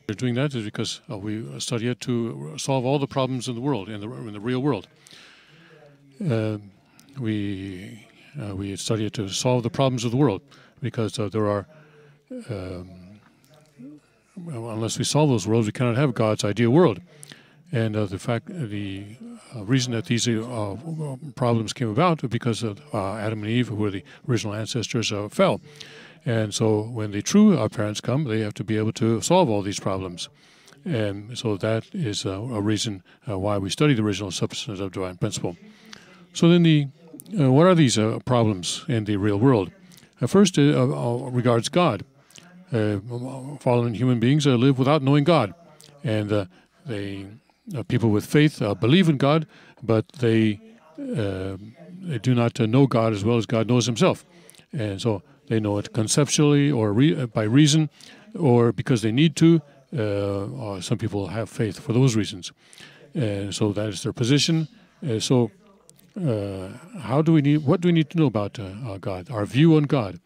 We're doing that is because we study it to solve all the problems in the world, in the real world. We study it to solve the problems of the world because there are, unless we solve those worlds, we cannot have God's ideal world. And the reason that these problems came about because of Adam and Eve, who were the original ancestors, fell. And so when the true parents come, they have to be able to solve all these problems. And so that is a reason why we study the original substance of divine principle. So then what are these problems in the real world? First, regards God. Fallen human beings live without knowing God. And people with faith believe in God, but they do not know God as well as God knows himself. And so they know it conceptually or by reason or because they need to. Or some people have faith for those reasons. So that is their position. What do we need to know about God? Our view on God.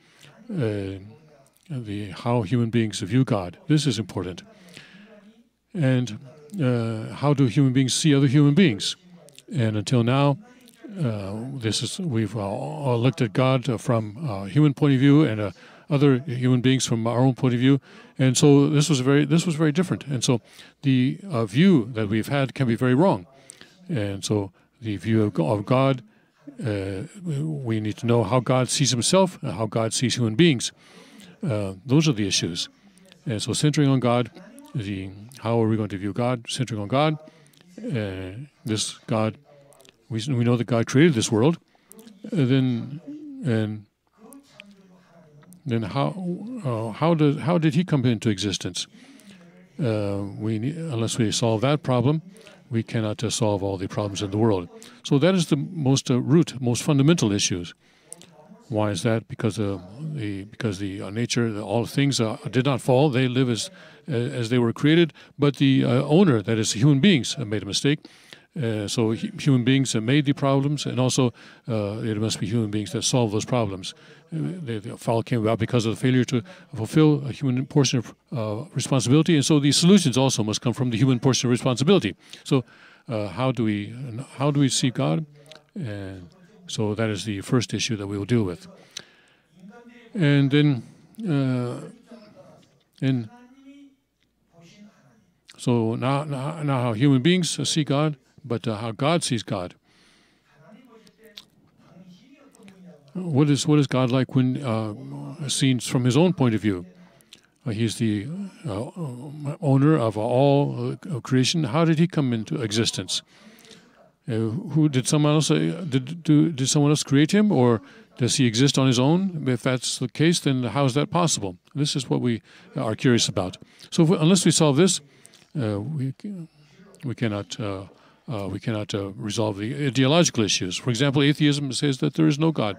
How human beings view God. This is important. And how do human beings see other human beings? And until now, we've all looked at God from a human point of view and other human beings from our own point of view, and so this was very different. And so the view that we've had can be very wrong. And so the view of God, we need to know how God sees himself, and how God sees human beings. Those are the issues. And so centering on God, how are we going to view God? Centering on God, this God. We know that God created this world. Then how did he come into existence? Unless we solve that problem, we cannot solve all the problems in the world. So that is the most most fundamental issues. Why is that? Because the nature, all things did not fall; they live as they were created. But the owner, that is, human beings, made a mistake. So human beings made the problems, and also it must be human beings that solve those problems. The fall came about because of the failure to fulfill a human portion of responsibility, and so the solutions also must come from the human portion of responsibility. So how do we see God? And so that is the first issue that we will deal with. And then so now how human beings see God, but how God sees God. What is God like when seen from his own point of view? He's the owner of all creation. How did he come into existence? Who did someone else did someone else create him, or does he exist on his own? If that's the case, then how is that possible? This is what we are curious about. So unless we solve this, we cannot resolve the ideological issues. For example, atheism says that there is no God.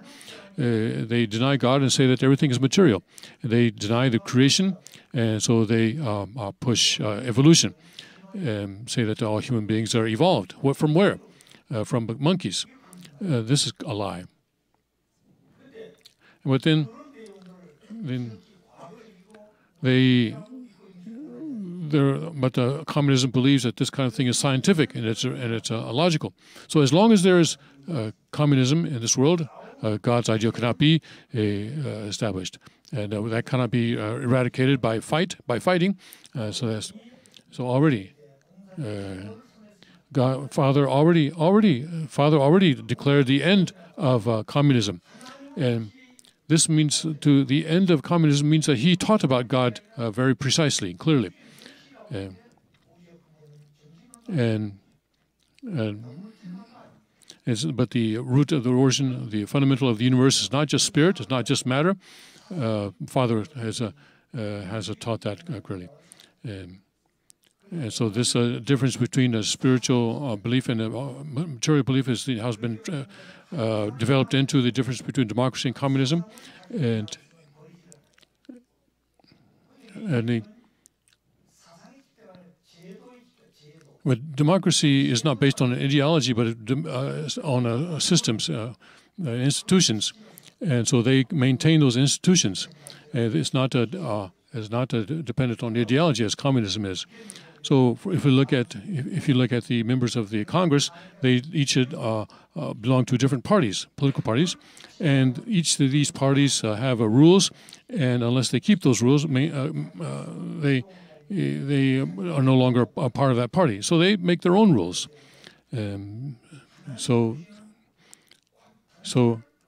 They deny God and say that everything is material. They deny the creation, and so they push evolution, say that all human beings are evolved. From where? From monkeys. This is a lie. But then communism believes that this kind of thing is scientific and it's illogical. So as long as there is communism in this world, God's ideal cannot be established, and that cannot be eradicated by fighting. So already, Father already declared the end of communism, and this means the end of communism means that he taught about God very precisely, clearly. And But the root of the origin, the fundamental of the universe, is not just spirit, it's not just matter. Father has taught that clearly. And so this difference between a spiritual belief and a material belief has been developed into the difference between democracy and communism. But democracy is not based on an ideology, but on systems, institutions, and so they maintain those institutions. And it's not dependent on the ideology as communism is. So if you look at the members of the Congress, they each belong to different parties, political parties, and each of these parties have rules, and unless they keep those rules, they are no longer a part of that party. So they make their own rules. So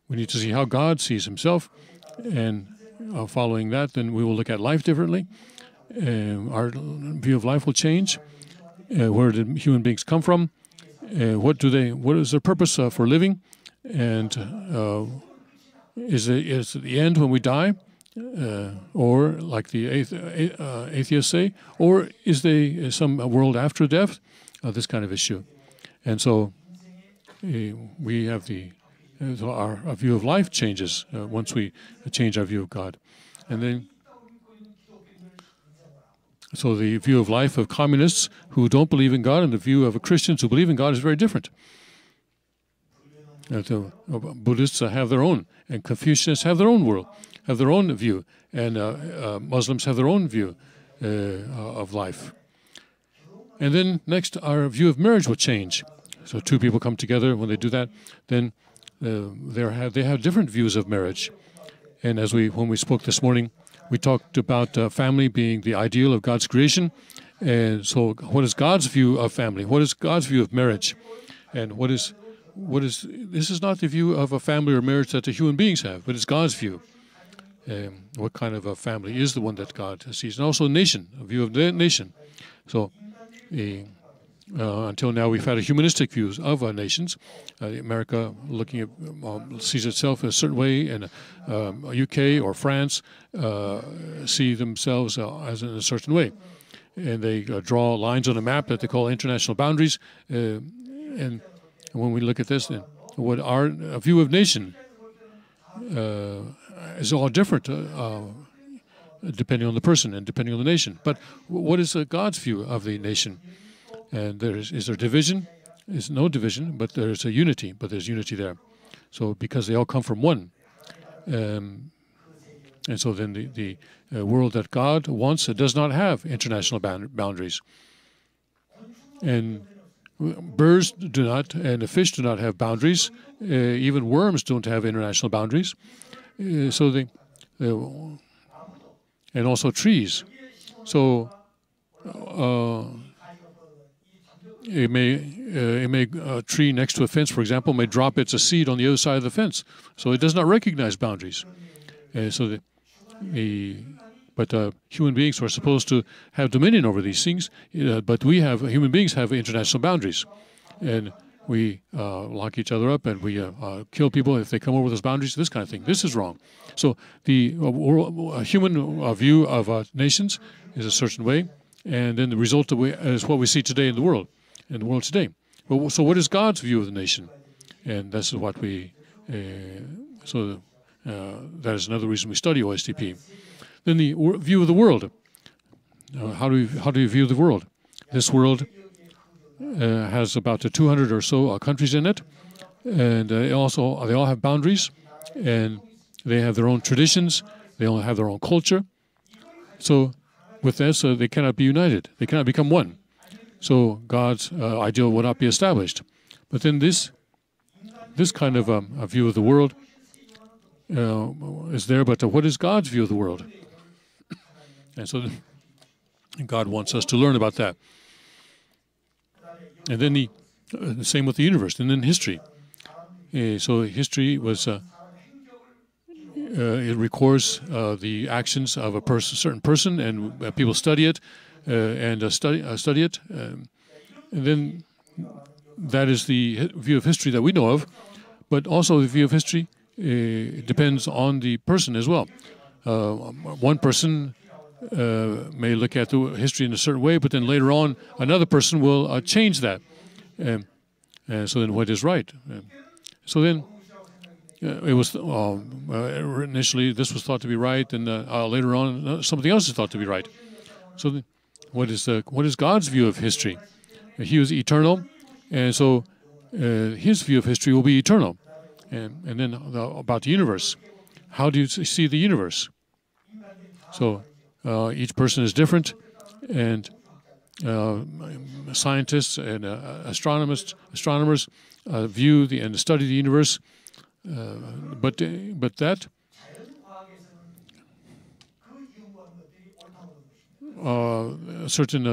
we need to see how God sees himself, and following that, then we will look at life differently. Our view of life will change. Where did human beings come from? What is their purpose for living? And is it the end when we die? Or like the atheists say, or is there some world after death? This kind of issue. And so we have our view of life changes once we change our view of God. And then, so the view of life of communists who don't believe in God and the view of Christians who believe in God is very different. The Buddhists have their own, and Confucianists have their own world, have their own view, and Muslims have their own view of life. And then next, our view of marriage will change. So two people come together. When they do that, then they have different views of marriage. And when we spoke this morning, we talked about family being the ideal of God's creation. And so, what is God's view of family? What is God's view of marriage? And this is not the view of a family or marriage that the human beings have, but it's God's view. What kind of a family is the one that God sees? And also a nation, a view of the nation. So until now, we've had a humanistic view of our nations. America sees itself in a certain way, and UK or France see themselves as in a certain way. And they draw lines on a map that they call international boundaries. And when we look at this, then what our view of nation is all different depending on the person and depending on the nation. But what is God's view of the nation? And is there division? There's no division, but there's a unity. But there's unity there. So because they all come from one. And so then the world that God wants does not have international boundaries. And birds do not, and the fish do not have boundaries. Even worms don't have international boundaries. And also trees. So a tree next to a fence, for example, may drop its seed on the other side of the fence. So it does not recognize boundaries. But human beings are supposed to have dominion over these things. But human beings have international boundaries, and we lock each other up, and we kill people if they come over those boundaries. This kind of thing. This is wrong. So the human view of nations is a certain way, and then the result is what we see today in the world. Today. So what is God's view of the nation? And this is what we. That is another reason we study OSDP. Then the view of the world. How do you view the world? This world has about 200 or so countries in it, and they all have boundaries, and they have their own traditions. They all have their own culture. So with this, they cannot be united. They cannot become one. So God's ideal will not be established. But then this kind of a view of the world is there. But what is God's view of the world? And so God wants us to learn about that. And then the same with the universe, and then history. So history was it records the actions of a certain person, and people study it and study it. And then that is the view of history that we know of, but also the view of history depends on the person as well. One person may look at the history in a certain way, but then later on another person will change that. So then what is right? So then it was initially this was thought to be right, and later on something else is thought to be right. So then, what is God's view of history? He was eternal, and so his view of history will be eternal. And then about the universe. How do you see the universe? So each person is different, and scientists and astronomers view and study the universe, but that certain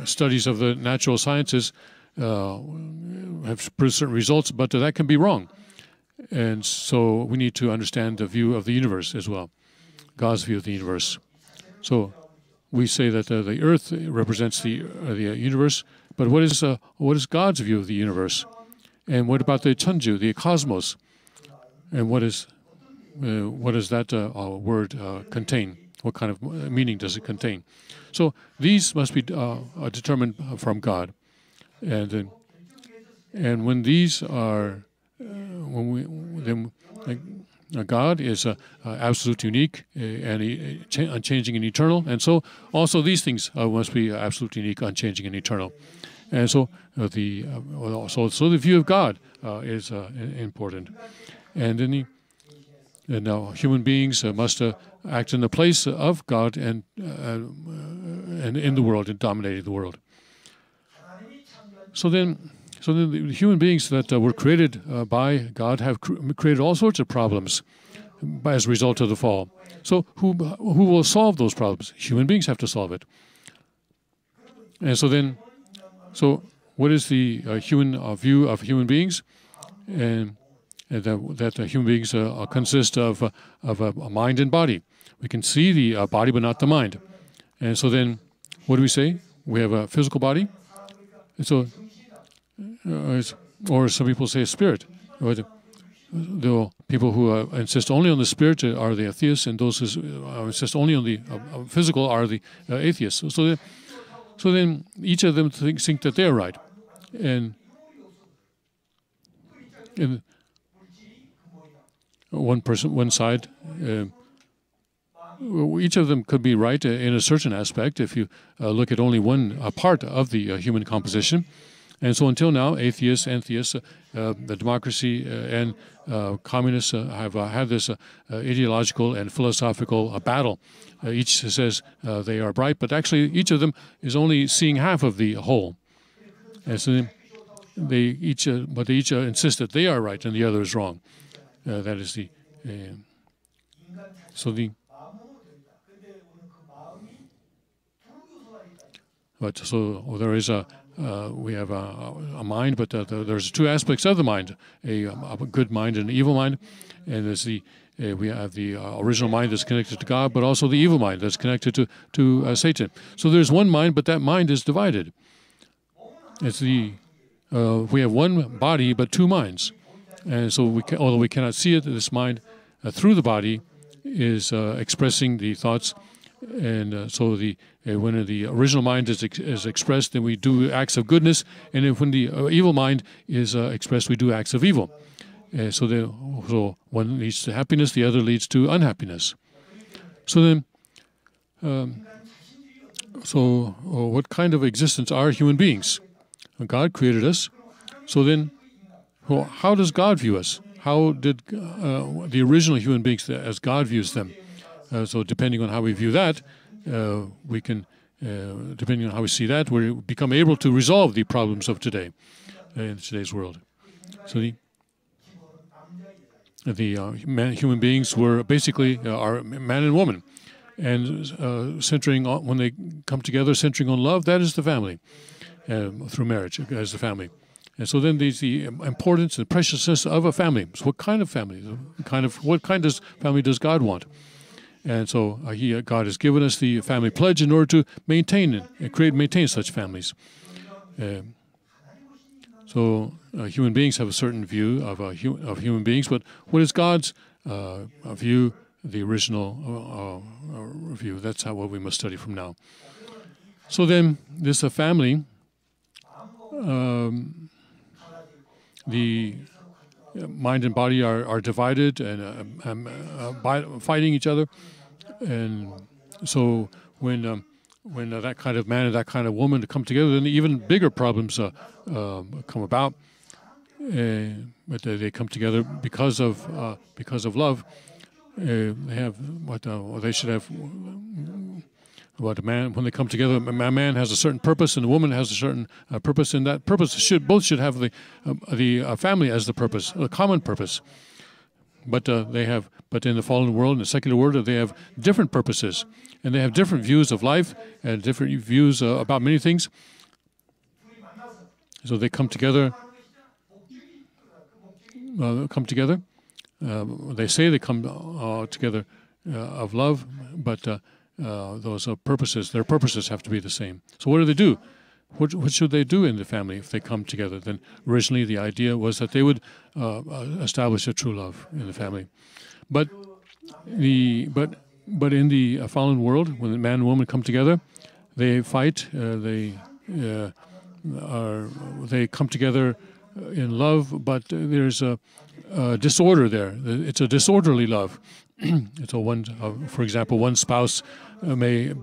studies of the natural sciences have produced certain results, but that can be wrong. And so we need to understand the view of the universe as well, God's view of the universe. So we say that the Earth represents the universe, but what is God's view of the universe? And what about the Chunju, the cosmos? And what does that word contain? What kind of meaning does it contain? So these must be determined from God, and when these are God is absolute, unique, and unchanging and eternal, and so also these things must be absolute, unique, unchanging, and eternal. And so the view of God is important, and then now human beings must act in the place of God and in the world and dominating the world. So then the human beings that were created by God have created all sorts of problems as a result of the fall. So who will solve those problems? Human beings have to solve it. And so what is the human view of human beings? And that human beings consist of a mind and body. We can see the body, but not the mind. And so then, what do we say? We have a physical body. And so, or some people say a spirit. The people who insist only on the spirit are the atheists, and those who insist only on the physical are the atheists. So then, each of them think that they are right, and one side. Each of them could be right in a certain aspect if you look at only one part of the human composition. And so until now, atheists and theists, the democracy and communists have had this ideological and philosophical battle. Each says they are right, but actually each of them is only seeing half of the whole. And so they each insist that they are right and the other is wrong. That is the so there is we have a mind, but there's two aspects of the mind: a good mind and an evil mind. And there's we have the original mind that's connected to God, but also the evil mind that's connected to Satan. So there's one mind, but that mind is divided. It's we have one body, but two minds. And so although we cannot see it, this mind through the body is expressing the thoughts. And so when the original mind is expressed, then we do acts of goodness. And when the evil mind is expressed, we do acts of evil. So one leads to happiness, the other leads to unhappiness. So then, what kind of existence are human beings? God created us. So then, how does God view us? How did the original human beings, as God views them? So depending on how we view that, we can, depending on how we see that, we become able to resolve the problems of today, in today's world. So human beings were basically are man and woman, and centering on, when they come together, centering on love, that is the family, through marriage as the family. And so then there's the importance and preciousness of a family. So what kind of family? What kind of family does God want? And so God has given us the family pledge in order to maintain and maintain such families. So human beings have a certain view of human beings, but what is God's view, the original view? That's what we must study from now. So then, this family, the mind and body are divided and fighting each other, and so when that kind of man and that kind of woman come together, then even bigger problems come about. But they come together because of love. They have what they should have. What a man, when they come together, a man has a certain purpose, and a woman has a certain purpose, and that purpose both should have the family as the purpose, a common purpose. But but in the fallen world, in the secular world, they have different purposes, and they have different views of life and different views about many things. So they come together. They say they come together of love, but those purposes, their purposes have to be the same. So what do they do? What should they do in the family if they come together? Then originally the idea was that they would establish a true love in the family. But in the fallen world, when the man and woman come together, they fight. They come together in love, but there's a disorder there. It's a disorderly love. So for example, one spouse may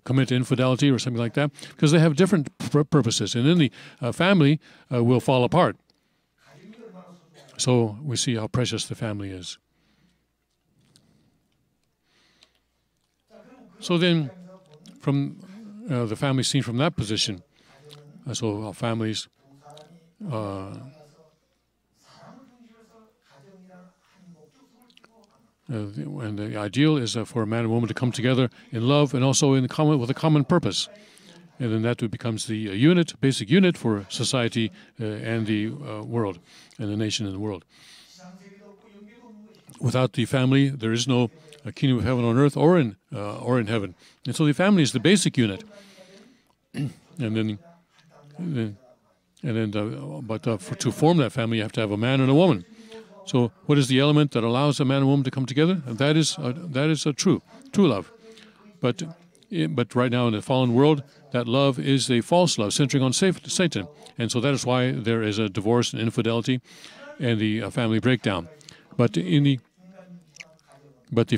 commit infidelity or something like that because they have different purposes, and then the family will fall apart. So we see how precious the family is. So then, from the family seen from that position, so our families. And the ideal is for a man and woman to come together in love and also with a common purpose. And then that becomes the basic unit for society and the world, and the nation and the world. Without the family, there is no kingdom of heaven on earth or in heaven. And so the family is the basic unit. To form that family, you have to have a man and a woman. So, what is the element that allows a man and woman to come together? And that is a true love. But right now in the fallen world, that love is a false love, centering on Satan, and so that is why there is a divorce and infidelity, and the family breakdown. But the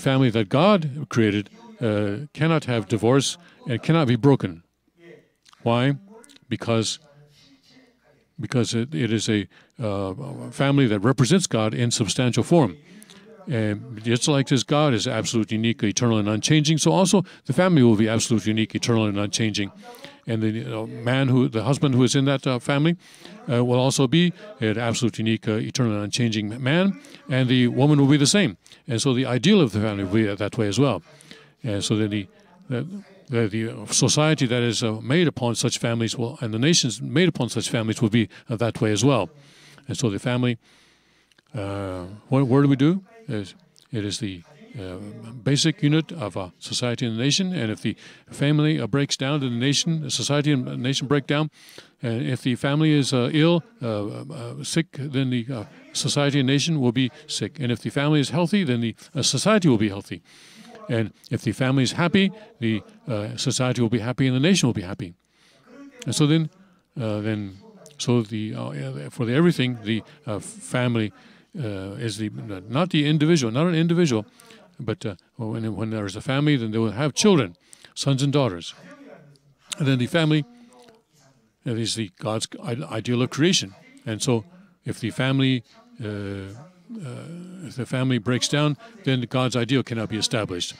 family that God created cannot have divorce and cannot be broken. Why? Because it is a family that represents God in substantial form. And just like this God is absolute, unique, eternal, and unchanging, so also the family will be absolute, unique, eternal, and unchanging. And the husband who is in that family will also be an absolute, unique, eternal, and unchanging man, and the woman will be the same. And so the ideal of the family will be that way as well. And so then the society that is made upon such families and the nations made upon such families will be that way as well. And so the family, what do we do? It is the basic unit of a society and a nation. And if the family breaks down, then the society and the nation break down. And if the family is sick, then the society and nation will be sick. And if the family is healthy, then the society will be healthy. And if the family is happy, the society will be happy and the nation will be happy. And so for everything, the family is not an individual, but when there is a family, then they will have children, sons and daughters. And then the family is God's ideal of creation. And so if the family breaks down, then God's ideal cannot be established.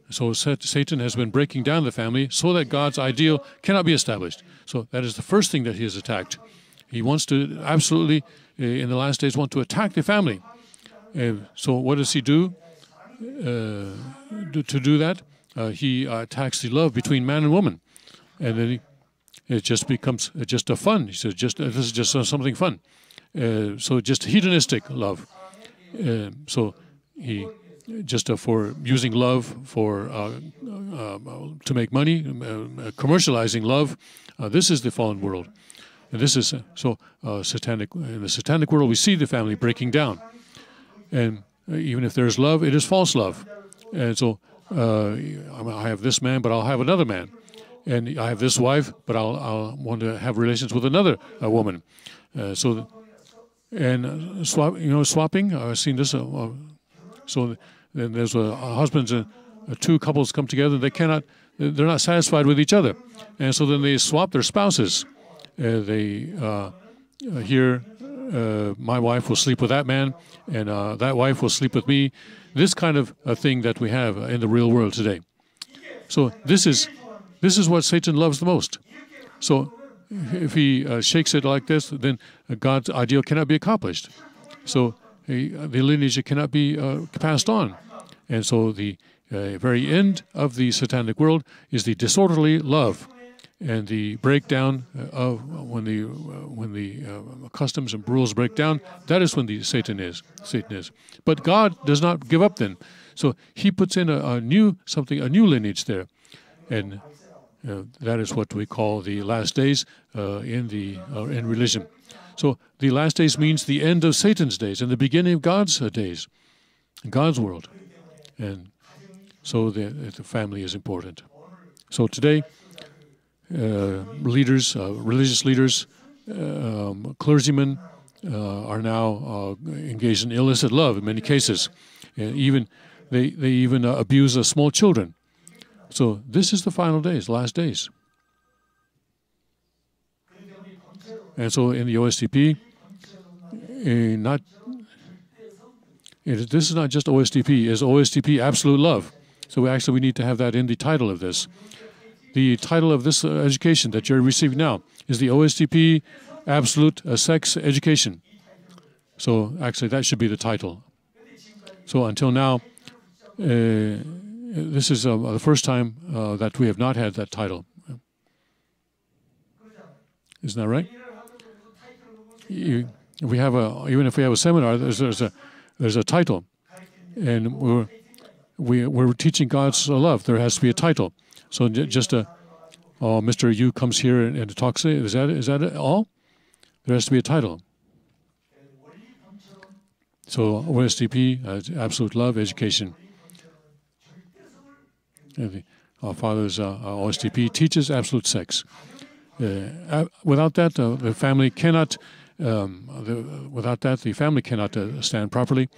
So Satan has been breaking down the family so that God's ideal cannot be established. So that is the first thing that he has attacked. He wants to absolutely, in the last days, want to attack the family. So what does he do? To do that, he attacks the love between man and woman. And then it just becomes just a fun. He says, this is just something fun. So just hedonistic love. So he just for using love for to make money, commercializing love. This is the fallen world, and this is satanic. In the satanic world, we see the family breaking down, and even if there's love, it is false love. And so I have this man, but I'll have another man, and I have this wife, but I'll want to have relations with another woman. Swapping. I've seen this. So then there's husbands and two couples come together. They're not satisfied with each other, and so then they swap their spouses. My wife will sleep with that man, and that wife will sleep with me. This kind of a thing that we have in the real world today. So this is what Satan loves the most. So if he shakes it like this, then God's ideal cannot be accomplished. So the lineage cannot be passed on. And so the very end of the satanic world is the disorderly love and the breakdown of when the customs and rules break down. That is when the Satan is. But God does not give up then. So he puts in a new lineage there. And that is what we call the last days in religion. So the last days means the end of Satan's days and the beginning of God's days, God's world. And so the family is important. So today, religious leaders, clergymen are now engaged in illicit love in many cases. And they even abuse small children. So this is the final days, last days. And so in the OSDP, this is not just OSDP, it's OSDP absolute love. So we need to have that in the title of this. The title of this education that you're receiving now is the OSDP absolute sex education. So actually that should be the title. So until now, this is the first time that we have not had that title. Isn't that right? Even if we have a seminar, there's a title, and we're teaching God's love. There has to be a title. So just Mr. Yu comes here and talks. Is that all? There has to be a title. So OSDP, absolute love education. Our father's OSDP teaches absolute sex. Without that, the family cannot. Without that, the family cannot stand properly,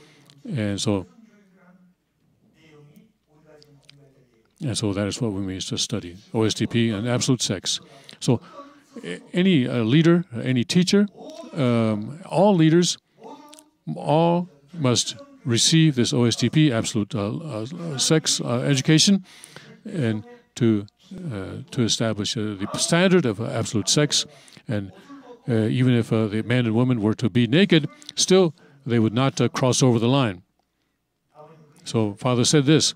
and so that is what we mean to study OSDP and absolute sex. So, any leader, any teacher, all leaders, all must receive this OSDP absolute sex education, and to establish the standard of absolute sex. And even if the man and woman were to be naked, still they would not cross over the line. So Father said this,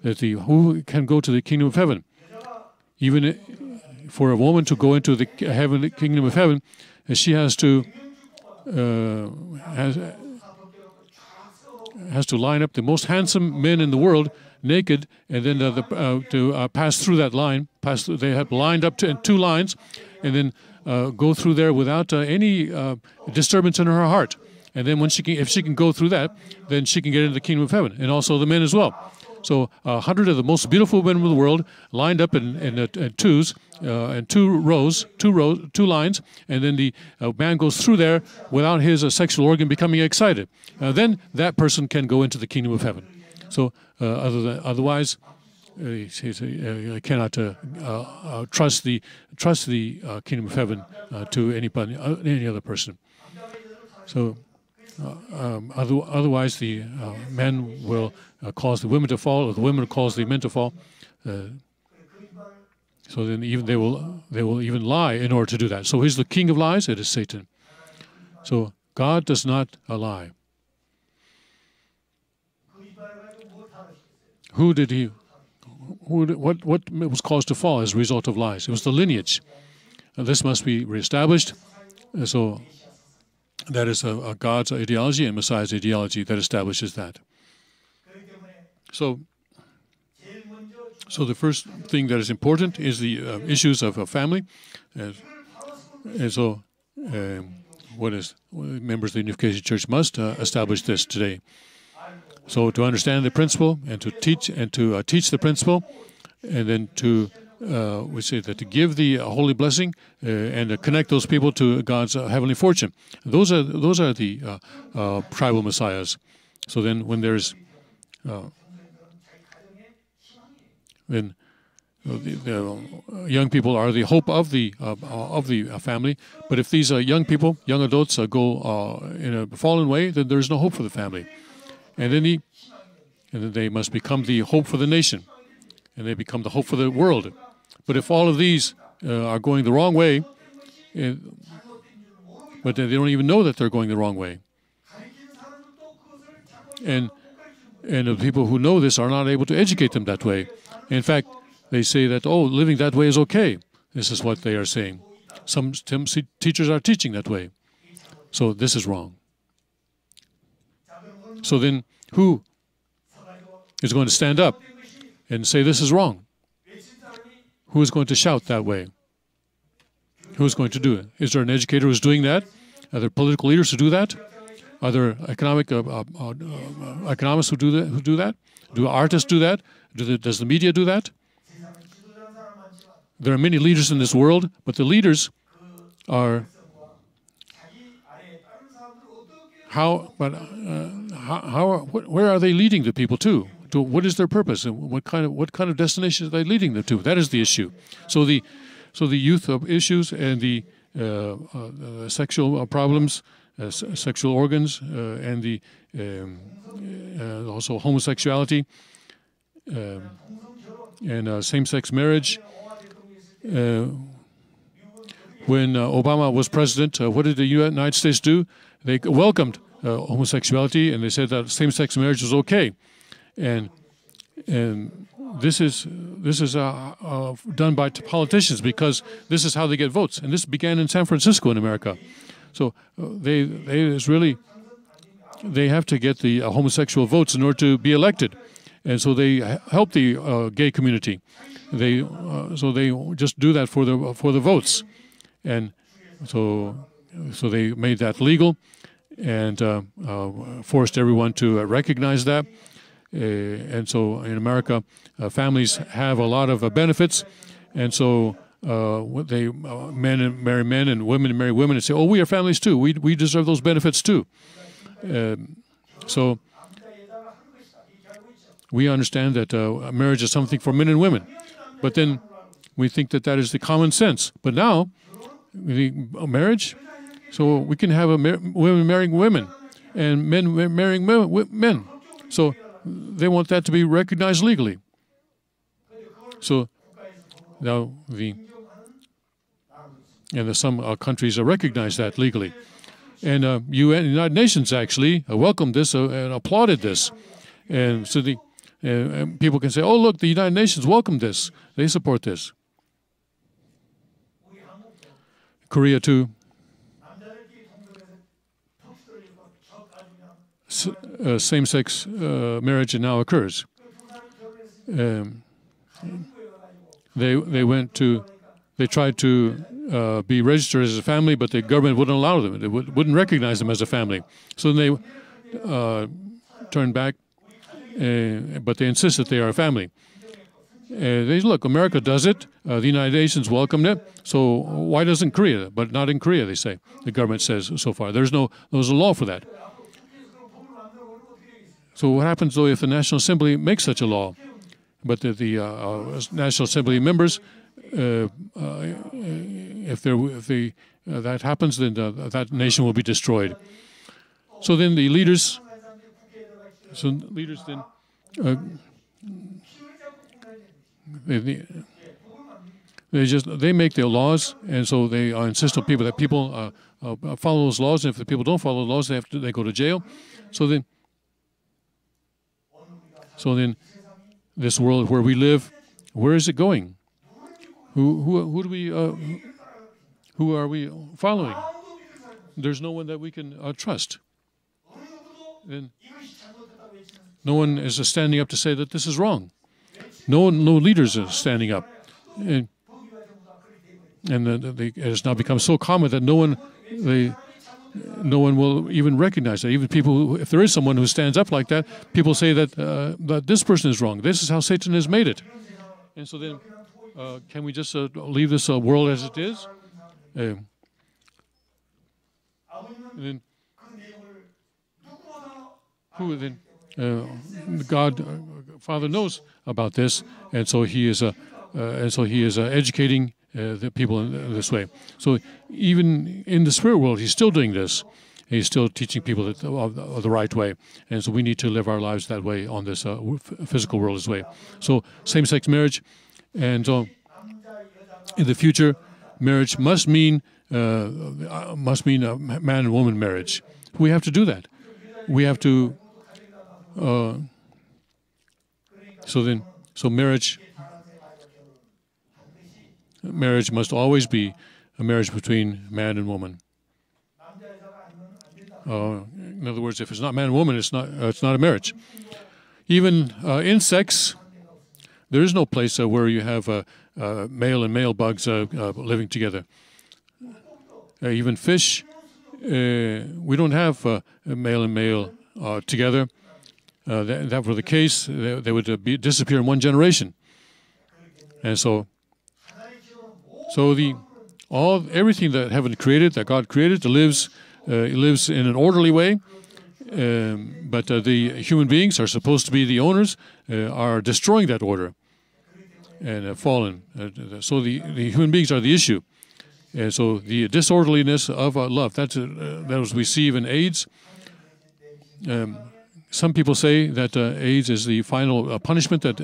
that who can go to the kingdom of heaven? Even for a woman to go into the kingdom of heaven, she has to line up the most handsome men in the world naked, and then to pass through that line. They have lined up in two lines, and then go through there without any disturbance in her heart. And then if she can go through that, then she can get into the kingdom of heaven, and also the men as well. So 100 of the most beautiful women in the world lined up in twos, and two lines, and then the man goes through there without his sexual organ becoming excited. Then that person can go into the kingdom of heaven. So otherwise, he cannot trust the kingdom of heaven to any other person. So otherwise, the men will cause the women to fall, or the women will cause the men to fall. So then they will even lie in order to do that. So who's the king of lies? It is Satan. So God does not lie. What was caused to fall as a result of lies? It was the lineage. This must be reestablished. So that is God's ideology and Messiah's ideology that establishes that. So the first thing that is important is the issues of a family. And so members of the Unification Church must establish this today. So to understand the principle and to teach the principle, and then to we say that to give the holy blessing and to connect those people to God's heavenly fortune. Those are the tribal messiahs. So then when there's then the young people are the hope of the family. But if these young people, young adults, go in a fallen way, then there's no hope for the family. And then they must become the hope for the nation, and they become the hope for the world. But if all of these are going the wrong way, but they don't even know that they're going the wrong way, and the people who know this are not able to educate them that way. In fact, they say that, oh, living that way is okay. This is what they are saying. Some teachers are teaching that way. So this is wrong. So then who is going to stand up and say this is wrong? Who is going to shout that way? Who is going to do it? Is there an educator who's doing that? Are there political leaders who do that? Are there economists who do that? Do artists do that? Does the media do that? There are many leaders in this world, but the leaders are where are they leading the people to? What is their purpose, and what kind of destination are they leading them to? That is the issue. So the youth issues and the sexual problems, sexual organs, and the also homosexuality and same-sex marriage. When Obama was president, what did the United States do? They welcomed homosexuality, and they said that same-sex marriage was okay. And this is done by politicians, because this is how they get votes. And this began in San Francisco in America. So they have to get the homosexual votes in order to be elected. And so they help the gay community. So they just do that for the votes, and so they made that legal, and forced everyone to recognize that. And so in America, families have a lot of benefits, and so men marry men and women marry women and say, "Oh, we are families too. We deserve those benefits too." So we understand that marriage is something for men and women, but then we think that is the common sense. But now, the marriage, so we can have women marrying women and men marrying men. So they want that to be recognized legally. So now some countries recognize that legally, and United Nations actually welcomed this and applauded this, and so people can say, "Oh, look, the United Nations welcomed this; they support this." Korea too. Same-sex marriage now occurs. They tried to be registered as a family, but the government wouldn't allow them. They wouldn't recognize them as a family. So then they turned back, but they insist that they are a family. Look, America does it. The United Nations welcomed it. So why doesn't Korea? But not in Korea, they say. The government says so far. There's a law for that. So what happens though if the National Assembly makes such a law? But the National Assembly members, if that happens, then that nation will be destroyed. So then the leaders, then they make their laws, and so they insist on people that people follow those laws. And if the people don't follow the laws, they go to jail. So then this world where we live, where is it going? Who are we following? There's no one that we can trust. No one is standing up to say that this is wrong. No leaders are standing up. And it has now become so common that no one will even recognize that. Even people, if there is someone who stands up like that, people say that, that this person is wrong. This is how Satan has made it. And so then, can we just leave this world as it is? Then, who then? God, Father knows about this, and so He is educating the people in this way. So even in the spirit world, He's still doing this. He's still teaching people of the right way, and so we need to live our lives that way on this physical world as well. So same-sex marriage, and so in the future, marriage must mean a man and woman marriage. We have to do that. We have to. So marriage must always be a marriage between man and woman. In other words, if it's not man and woman, it's not a marriage. Even in sex, there is no place where you have male and male bugs living together. Even fish, we don't have male and male together. If that were the case, they would disappear in one generation. And so everything that heaven created, that God created, lives in an orderly way. But the human beings are supposed to be the owners, are destroying that order and fallen. So the human beings are the issue. And so the disorderliness of love, that was we see in AIDS. Some people say that AIDS is the final punishment that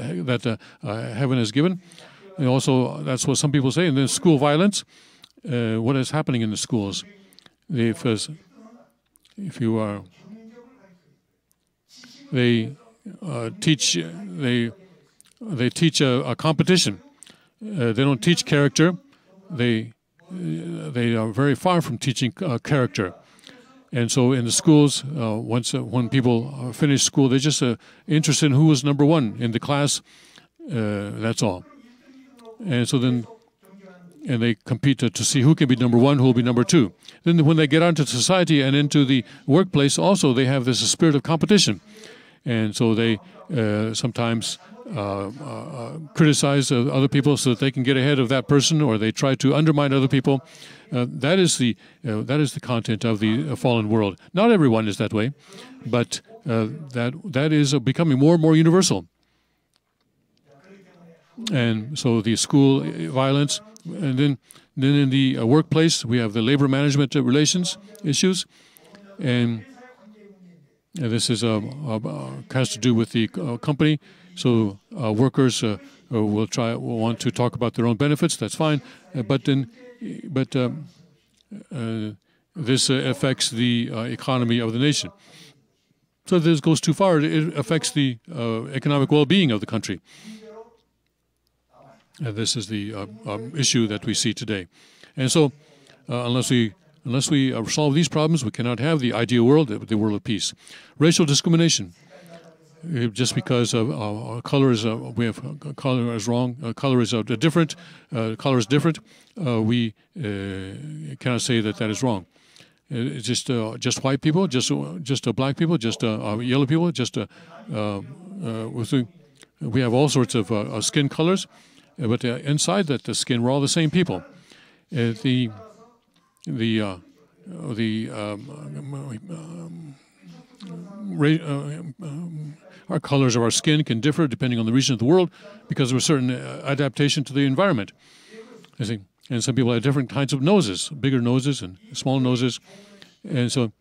heaven has given. And also, that's what some people say. And then school violence, what is happening in the schools? They teach a competition. They don't teach character. They are very far from teaching character. And so in the schools, when people finish school, they're just interested in who was number one in the class. That's all. And so then, and they compete to see who can be number one, who will be number two. Then when they get out into society and into the workplace, also they have this spirit of competition. And so they sometimes criticize other people so that they can get ahead of that person, or they try to undermine other people. That is the content of the fallen world. Not everyone is that way, but that is becoming more and more universal. And so the school violence, and then in the workplace we have the labor management relations issues, and this is has to do with the company. So workers will want to talk about their own benefits. That's fine, but this affects the economy of the nation. So if this goes too far, it affects the economic well-being of the country. This is the issue that we see today. And so unless we solve these problems, we cannot have the ideal world, the world of peace. Racial discrimination. Just because color is color is wrong, color is different, color is different, we cannot say that is wrong. It's just white people, just black people, just yellow people, we have all sorts of skin colors, but inside the skin we're all the same people. Our colors of our skin can differ depending on the region of the world because of a certain adaptation to the environment. I see. And some people have different kinds of noses, bigger noses and small noses. And so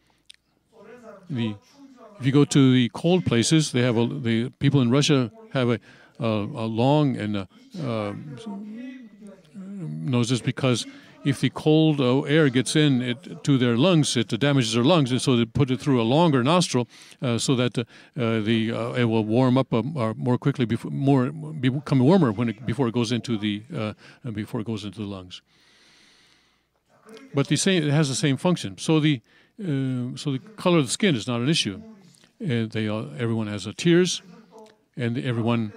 if you go to the cold places, they have the people in Russia have a long and noses, because if the cold air gets in to their lungs, it damages their lungs, and so they put it through a longer nostril so that it will warm up more quickly, become warmer before it goes into the lungs. But it has the same function. So the color of the skin is not an issue. and everyone has tears, and everyone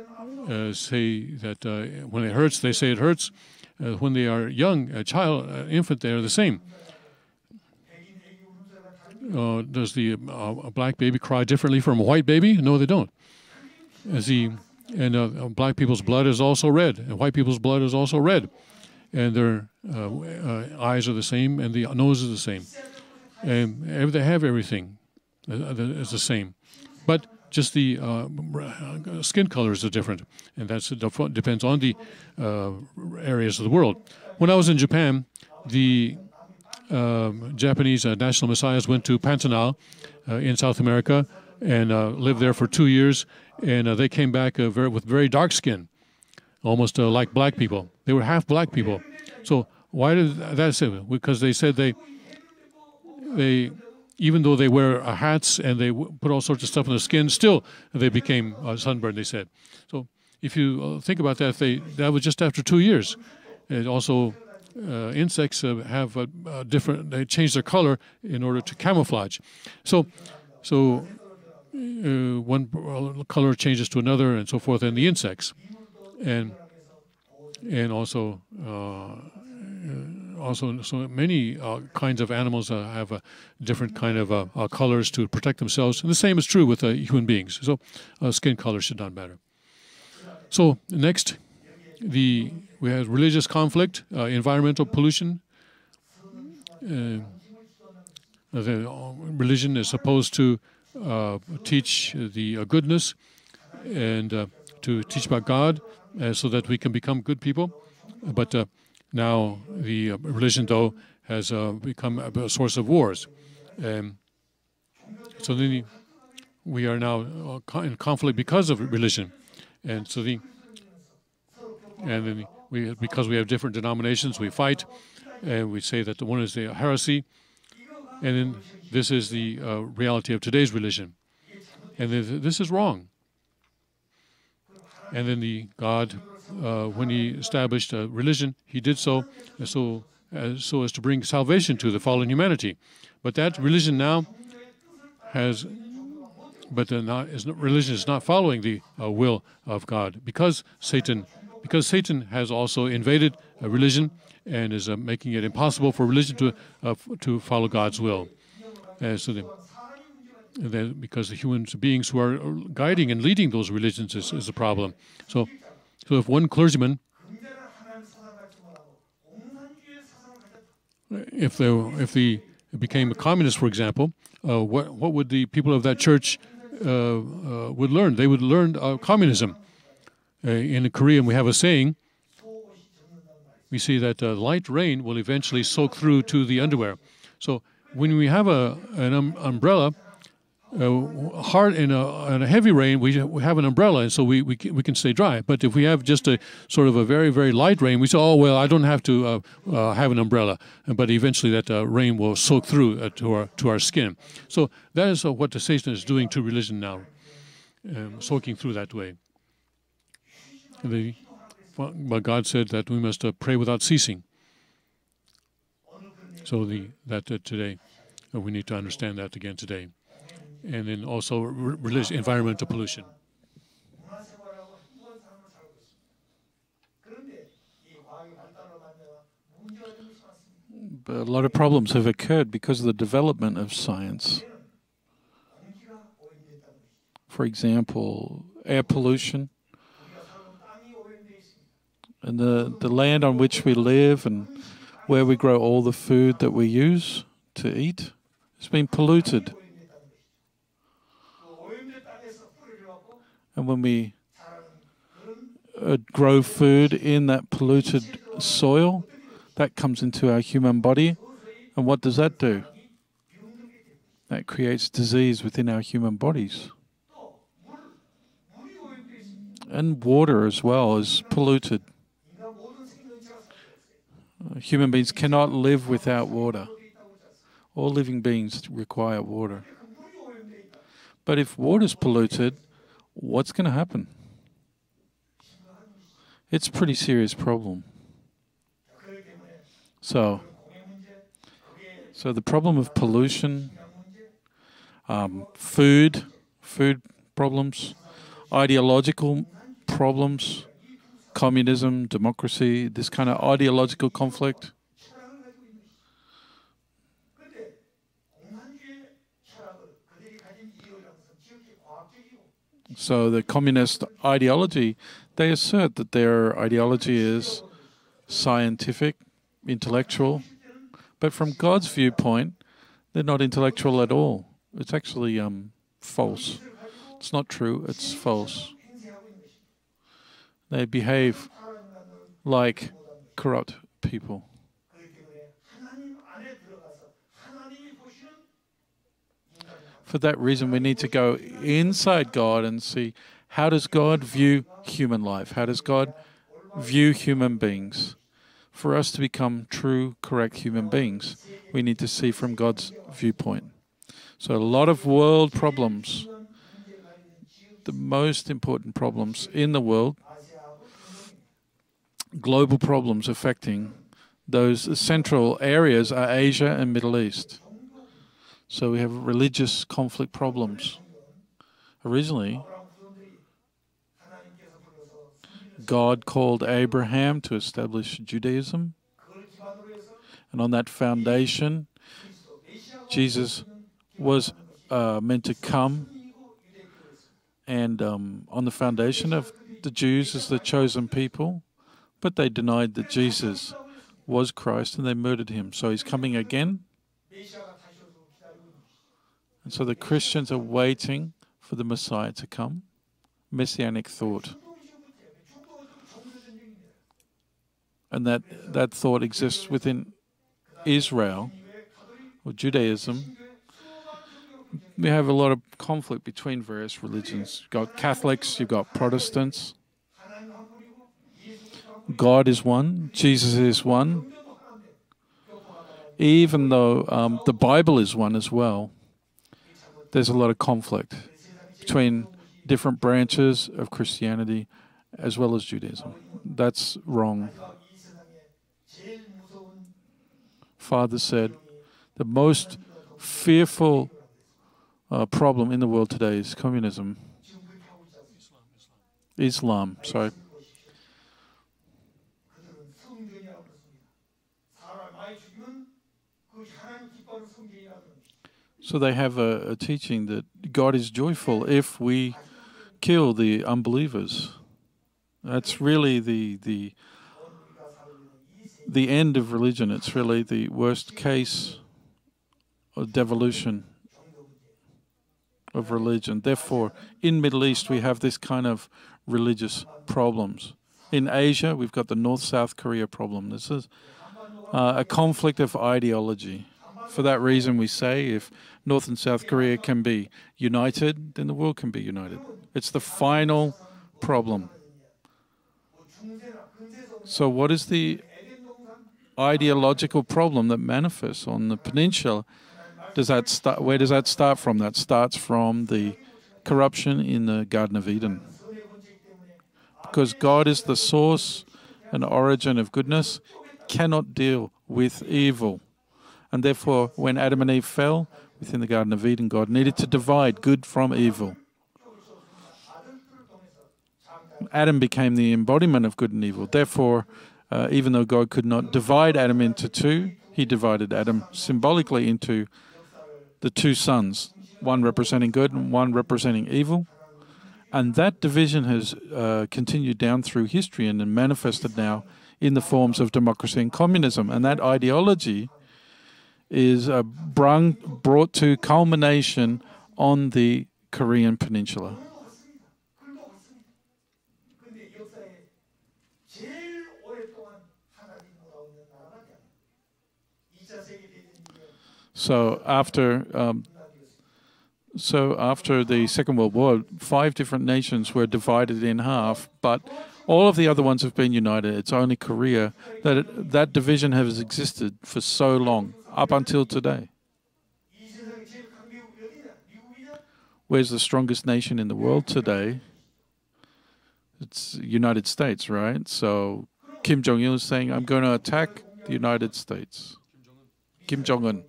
say that when it hurts, they say it hurts. When they are young, a child, infant, they are the same. Does the a black baby cry differently from a white baby? No, they don't. Black people's blood is also red, and white people's blood is also red, and their eyes are the same, and the nose is the same, and they have everything is the same, but just the skin colors are different, and that depends on the areas of the world. When I was in Japan, the Japanese national messiahs went to Pantanal in South America and lived there for 2 years, and they came back with very dark skin, almost like black people. They were half black people. So why did that say? Because they said they even though they wear hats and they put all sorts of stuff on their skin, still they became sunburned, they said. So if you think about that, that was just after 2 years. And also insects have different, they change their color in order to camouflage. So one color changes to another and so forth in the insects. And also so many kinds of animals have different kind of colors to protect themselves. And the same is true with human beings. So skin color should not matter. So next, we have religious conflict, environmental pollution. The religion is supposed to teach the goodness and to teach about God so that we can become good people. But now the religion, though, has become a source of wars. So then we are now in conflict because of religion. And so because we have different denominations, we fight, and we say that the one is the heresy, and then this is the reality of today's religion. And this is wrong. And then God, when He established a religion, He did so as to bring salvation to the fallen humanity. But that religion now religion is not following the will of God because Satan has also invaded religion and is making it impossible for religion to follow God's will. Because the human beings who are guiding and leading those religions is a problem. So if one clergyman, if he became a communist, for example, what would the people of that church would learn? They would learn communism. In Korean, we have a saying. We see that light rain will eventually soak through to the underwear. So when we have an umbrella, hard in a heavy rain, we have an umbrella, and so we can stay dry. But if we have just a sort of a very, very light rain, we say, oh, well, I don't have to have an umbrella. But eventually that rain will soak through to our skin. So that is what the Satan is doing to religion now, soaking through that way. But God said that we must pray without ceasing. So today, we need to understand that again today. And then also environmental pollution. But a lot of problems have occurred because of the development of science. For example, air pollution. And the land on which we live and where we grow all the food that we use to eat has been polluted. And when we grow food in that polluted soil, that comes into our human body. And what does that do? That creates disease within our human bodies. And water as well is polluted. Human beings cannot live without water. All living beings require water. But if water is polluted, what's going to happen? It's a pretty serious problem. So the problem of pollution, food food problems, ideological problems, communism, democracy, this kind of ideological conflict. So the communist ideology, they assert that their ideology is scientific, intellectual, but from God's viewpoint, they're not intellectual at all. It's actually false. It's not true, it's false. They behave like corrupt people. For that reason, we need to go inside God and see, how does God view human life? How does God view human beings? For us to become true, correct human beings, we need to see from God's viewpoint. So a lot of world problems, the most important problems in the world, global problems affecting those central areas are Asia and Middle East. So we have religious conflict problems. Originally, God called Abraham to establish Judaism, and on that foundation, Jesus was meant to come, and on the foundation of the Jews as the chosen people, but they denied that Jesus was Christ and they murdered him. So he's coming again. And so the Christians are waiting for the Messiah to come. Messianic thought. And that thought exists within Israel, or Judaism. We have a lot of conflict between various religions. You've got Catholics, you've got Protestants. God is one, Jesus is one. Even though the Bible is one as well, there's a lot of conflict between different branches of Christianity as well as Judaism. That's wrong. Father said the most fearful problem in the world today is communism. Islam, sorry. So they have a teaching that God is joyful if we kill the unbelievers. That's really the end of religion. It's really the worst case of devolution of religion. Therefore, in Middle East, we have this kind of religious problems. In Asia, we've got the North-South Korea problem. This is a conflict of ideology. For that reason, we say if North and South Korea can be united, then the world can be united. It's the final problem. So what is the ideological problem that manifests on the peninsula? Where does that start from? That starts from the corruption in the Garden of Eden. Because God is the source and origin of goodness, cannot deal with evil. And therefore, when Adam and Eve fell within the Garden of Eden, God needed to divide good from evil. Adam became the embodiment of good and evil. Therefore, even though God could not divide Adam into two, he divided Adam symbolically into the two sons, one representing good and one representing evil. And that division has continued down through history and manifested now in the forms of democracy and communism. And that ideology is brought to culmination on the Korean Peninsula. So after the Second World War, 5 different nations were divided in half, but all of the other ones have been united. It's only Korea that division has existed for so long, up until today. Where's the strongest nation in the world today? It's the United States, right? So Kim Jong-il is saying, I'm going to attack the United States. Kim Jong-un.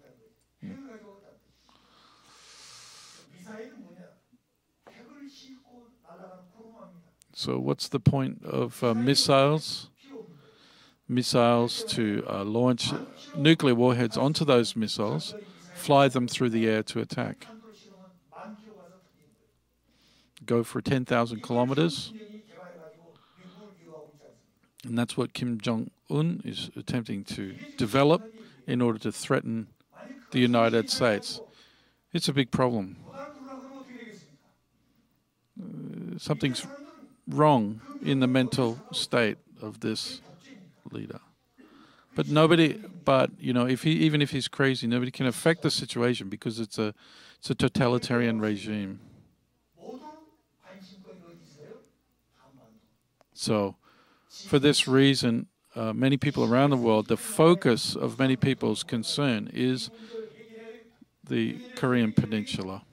So what's the point of missiles? Missiles to launch nuclear warheads onto those missiles, fly them through the air to attack. Go for 10,000 kilometers. And that's what Kim Jong-un is attempting to develop in order to threaten the United States. It's a big problem. Something's wrong in the mental state of this leader. But you know, even if he's crazy, nobody can affect the situation because it's a totalitarian regime. So, for this reason, many people around the world, the focus of many people's concern is the Korean Peninsula.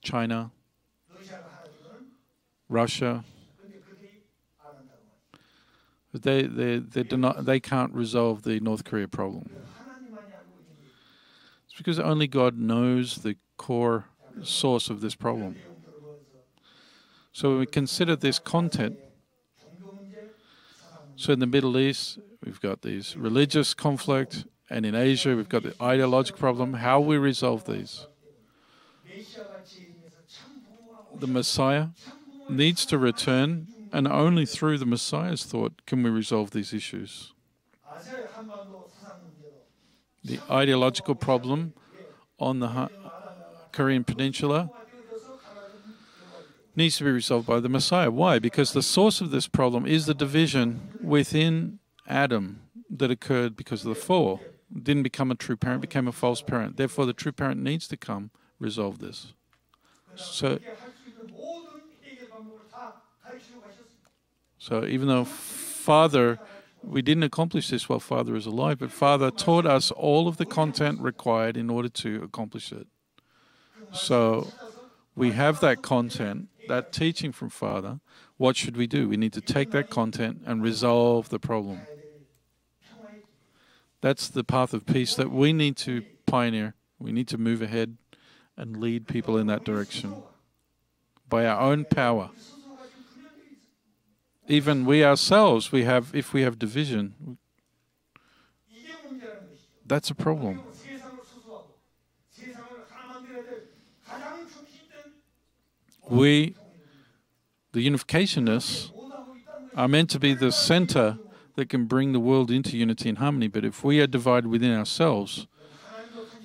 China, Russia, they can't resolve the North Korea problem. It's because only God knows the core source of this problem. So when we consider this content, so in the Middle East, we've got these religious conflict, and in Asia, we've got the ideological problem. How we resolve these? The Messiah needs to return, and only through the Messiah's thought can we resolve these issues. The ideological problem on the Korean Peninsula needs to be resolved by the Messiah. Why? Because the source of this problem is the division within Adam that occurred because of the fall. Didn't become a true parent, became a false parent. Therefore, the true parent needs to come resolve this. So even though Father, we didn't accomplish this while Father is alive, but Father taught us all of the content required in order to accomplish it. So we have that content, that teaching from Father. What should we do? We need to take that content and resolve the problem. That's the path of peace that we need to pioneer. We need to move ahead and lead people in that direction by our own power. Even we ourselves, if we have division, that's a problem. We, the unificationists, are meant to be the center that can bring the world into unity and harmony. But if we are divided within ourselves,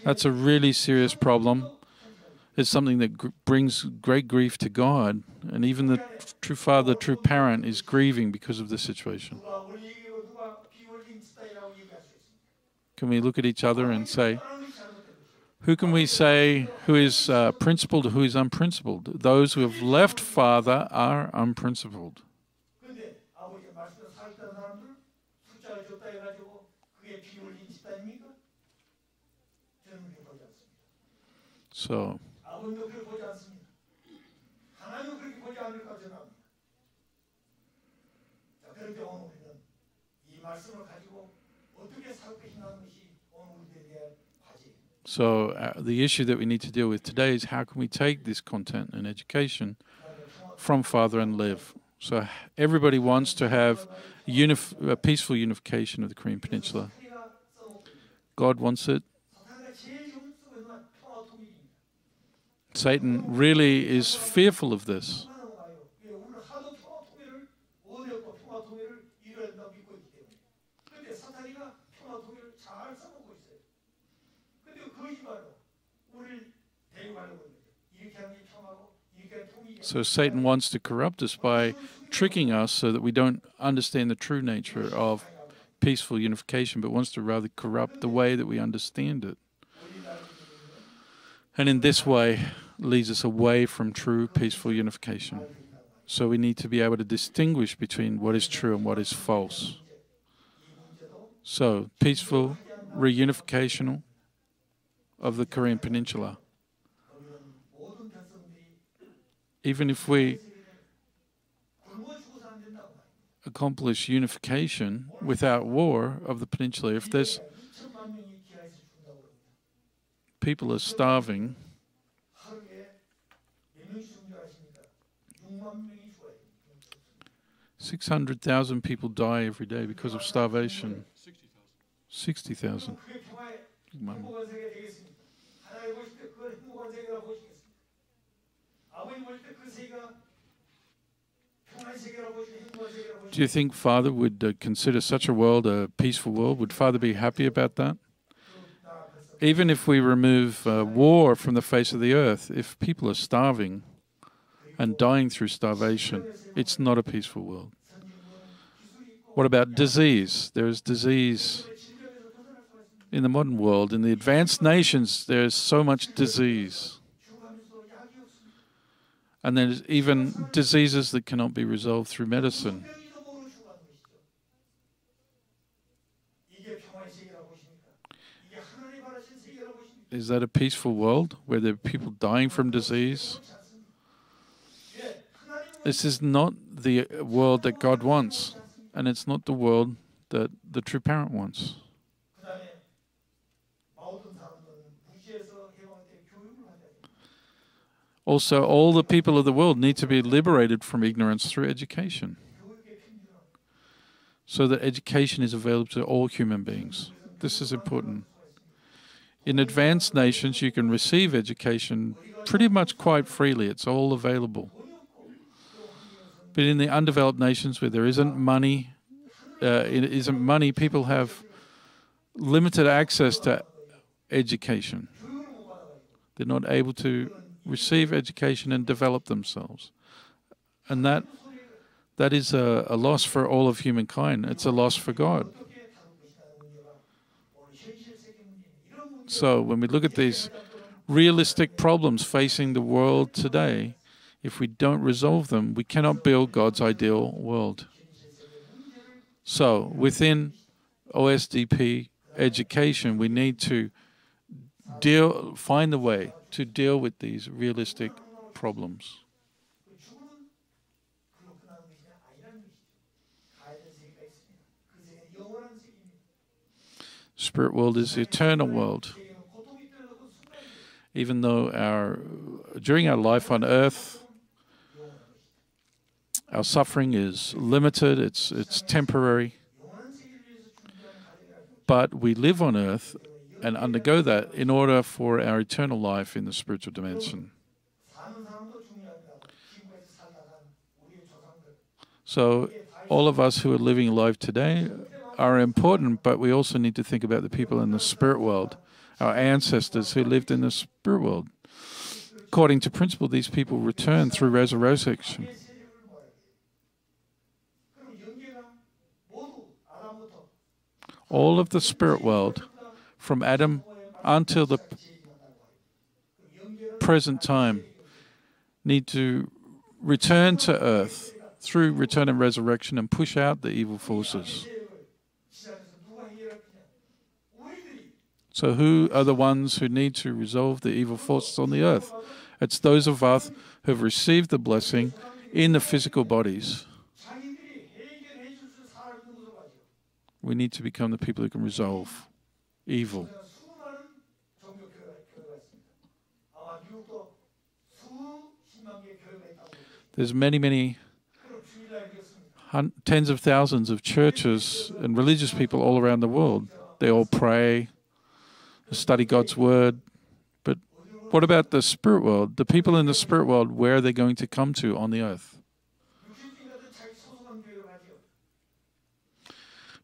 that's a really serious problem. It's something that brings great grief to God. And even the true father, true parent is grieving because of this situation. Can we look at each other and say, who can we say who is principled, who is unprincipled? Those who have left Father are unprincipled. So, the issue that we need to deal with today is how can we take this content and education from Father and live. So everybody wants to have a peaceful unification of the Korean Peninsula. God wants it. Satan really is fearful of this. So Satan wants to corrupt us by tricking us so that we don't understand the true nature of peaceful unification, but wants to rather corrupt the way that we understand it. And in this way, leads us away from true peaceful unification. So we need to be able to distinguish between what is true and what is false. So, peaceful reunification of the Korean Peninsula. Even if we accomplish unification without war of the peninsula, if there's people are starving, 600,000 people die every day because of starvation. 60,000. Do you think Father would consider such a world a peaceful world? Would Father be happy about that? Even if we remove war from the face of the earth, if people are starving and dying through starvation, it's not a peaceful world. What about disease? There is disease in the modern world. In the advanced nations, there is so much disease. And there's even diseases that cannot be resolved through medicine. Is that a peaceful world where there are people dying from disease? This is not the world that God wants, and it's not the world that the true parent wants. Also, all the people of the world need to be liberated from ignorance through education, so that education is available to all human beings. This is important. In advanced nations, you can receive education pretty much quite freely. It's all available. But in the undeveloped nations where there isn't money, people have limited access to education. They're not able to receive education and develop themselves. And that is a loss for all of humankind. It's a loss for God. So when we look at these realistic problems facing the world today, if we don't resolve them, we cannot build God's ideal world. So within OSDP education, we need to find a way to deal with these realistic problems. Spirit world is the eternal world. Even though during our life on earth, our suffering is limited, it's temporary, but we live on earth and undergo that in order for our eternal life in the spiritual dimension. So all of us who are living life today are important, but we also need to think about the people in the spirit world, our ancestors who lived in the spirit world. According to principle, these people return through resurrection. All of the spirit world, from Adam until the present time, need to return to earth through return and resurrection and push out the evil forces. So who are the ones who need to resolve the evil forces on the earth? It's those of us who have received the blessing in the physical bodies. We need to become the people who can resolve evil. There's many tens of thousands of churches and religious people all around the world. They all pray, study God's word. But what about the spirit world? The people in the spirit world, where are they going to come to on the earth?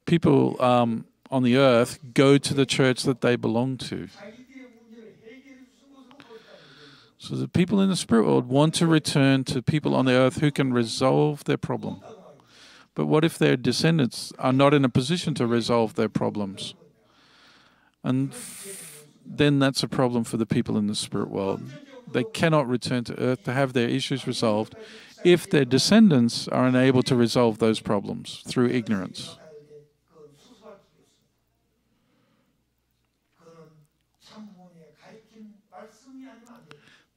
People on the earth go to the church that they belong to. So the people in the spirit world want to return to people on the earth who can resolve their problem. But what if their descendants are not in a position to resolve their problems? And then that's a problem for the people in the spirit world. They cannot return to earth to have their issues resolved if their descendants are unable to resolve those problems through ignorance.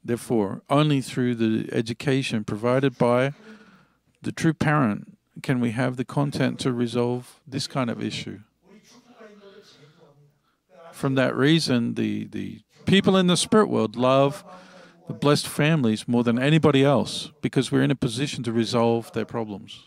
Therefore, only through the education provided by the true parent can we have the content to resolve this kind of issue. From that reason, the people in the spirit world love the blessed families more than anybody else because we're in a position to resolve their problems.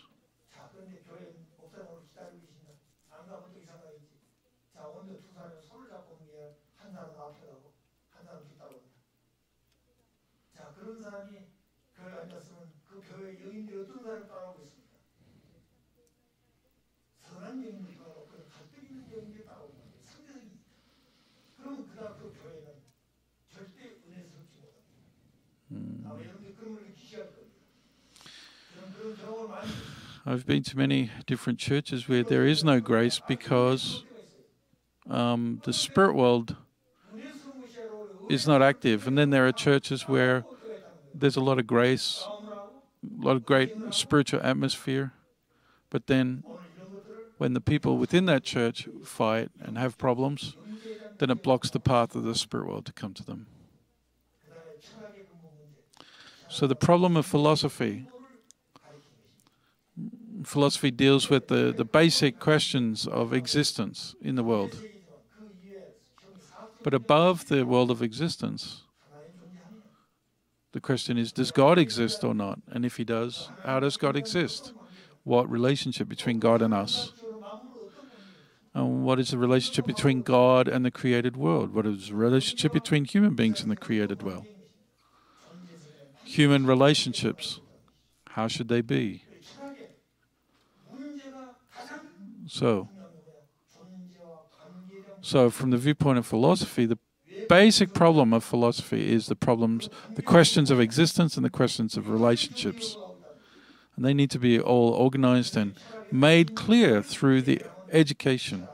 I've been to many different churches where there is no grace because the spirit world is not active. And then there are churches where there's a lot of grace, a lot of great spiritual atmosphere. But then when the people within that church fight and have problems, then it blocks the path of the spirit world to come to them. So the problem of philosophy deals with the basic questions of existence in the world. But above the world of existence, the question is, does God exist or not? And if he does, how does God exist? What relationship between God and us? And what is the relationship between God and the created world? What is the relationship between human beings and the created world? Human relationships, how should they be? So from the viewpoint of philosophy, the basic problem of philosophy is the questions of existence and the questions of relationships. And they need to be all organized and made clear through the education.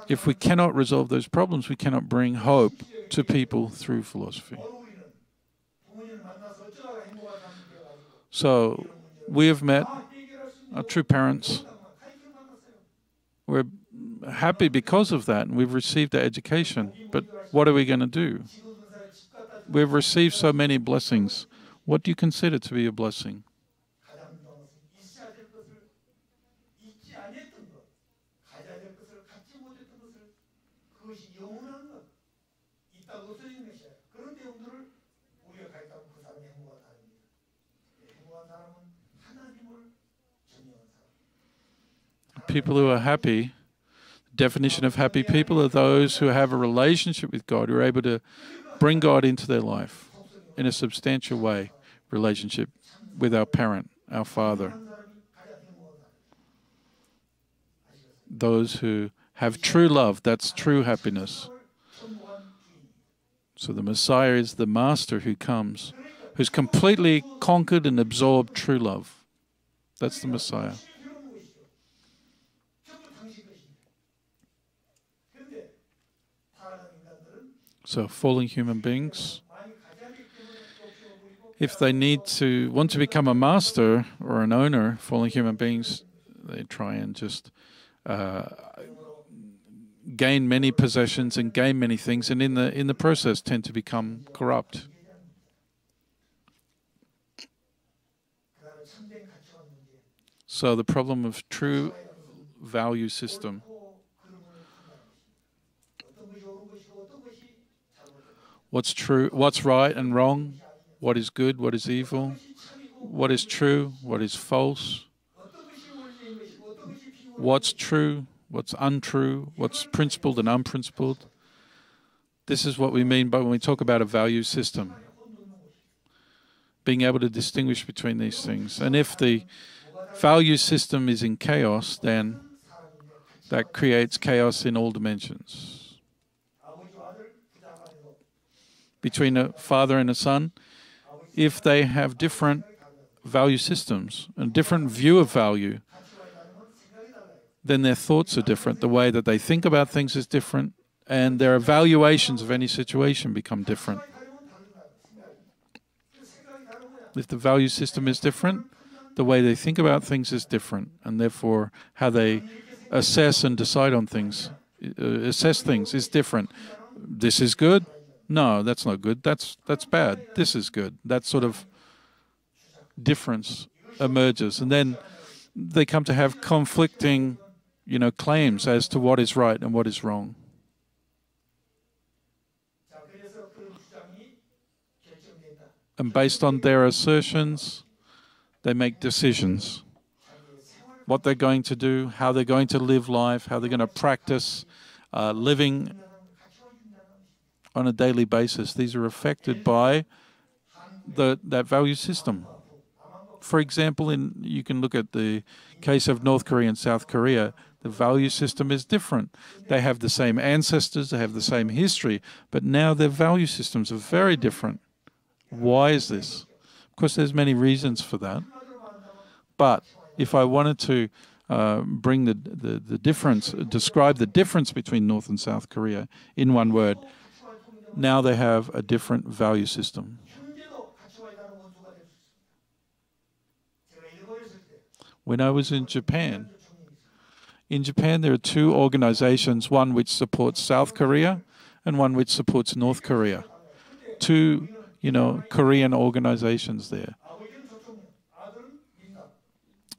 If we cannot resolve those problems, we cannot bring hope to people through philosophy. So we have met our true parents. We're happy because of that, and we've received that education. But what are we going to do? We've received so many blessings. What do you consider to be a blessing? People who are happy, the definition of happy people are those who have a relationship with God, who are able to bring God into their life in a substantial way, relationship with our parent, our Father. Those who have true love, that's true happiness. So the Messiah is the master who comes, who's completely conquered and absorbed true love. That's the Messiah. So fallen human beings, if they want to become a master or an owner, fallen human beings, they try and just gain many possessions and gain many things, and in the process tend to become corrupt. So the problem of true value system, what's true, what's right and wrong, what is good, what is evil, what is true, what is false, what's true, what's untrue, what's principled and unprincipled. This is what we mean by when we talk about a value system. Being able to distinguish between these things. And if the value system is in chaos, then that creates chaos in all dimensions. Between a father and a son, if they have different value systems and different view of value, then their thoughts are different. The way that they think about things is different, and their evaluations of any situation become different. If the value system is different, the way they think about things is different, and therefore how they assess and decide on things, assess things is different. This is good. No, that's not good. That's bad. This is good. That sort of difference emerges, and then they come to have conflicting, claims as to what is right and what is wrong. And based on their assertions, they make decisions. What they're going to do, how they're going to live life, how they're going to practice living on a daily basis. These are affected by that value system. For example, you can look at the case of North Korea and South Korea. The value system is different. They have the same ancestors, they have the same history, but now their value systems are very different. Why is this? Of course, there's many reasons for that. But if I wanted to bring the difference, describe the difference between North and South Korea in one word, now they have a different value system. When I was in Japan there are two organizations, one which supports South Korea and one which supports North Korea. Two, Korean organizations there.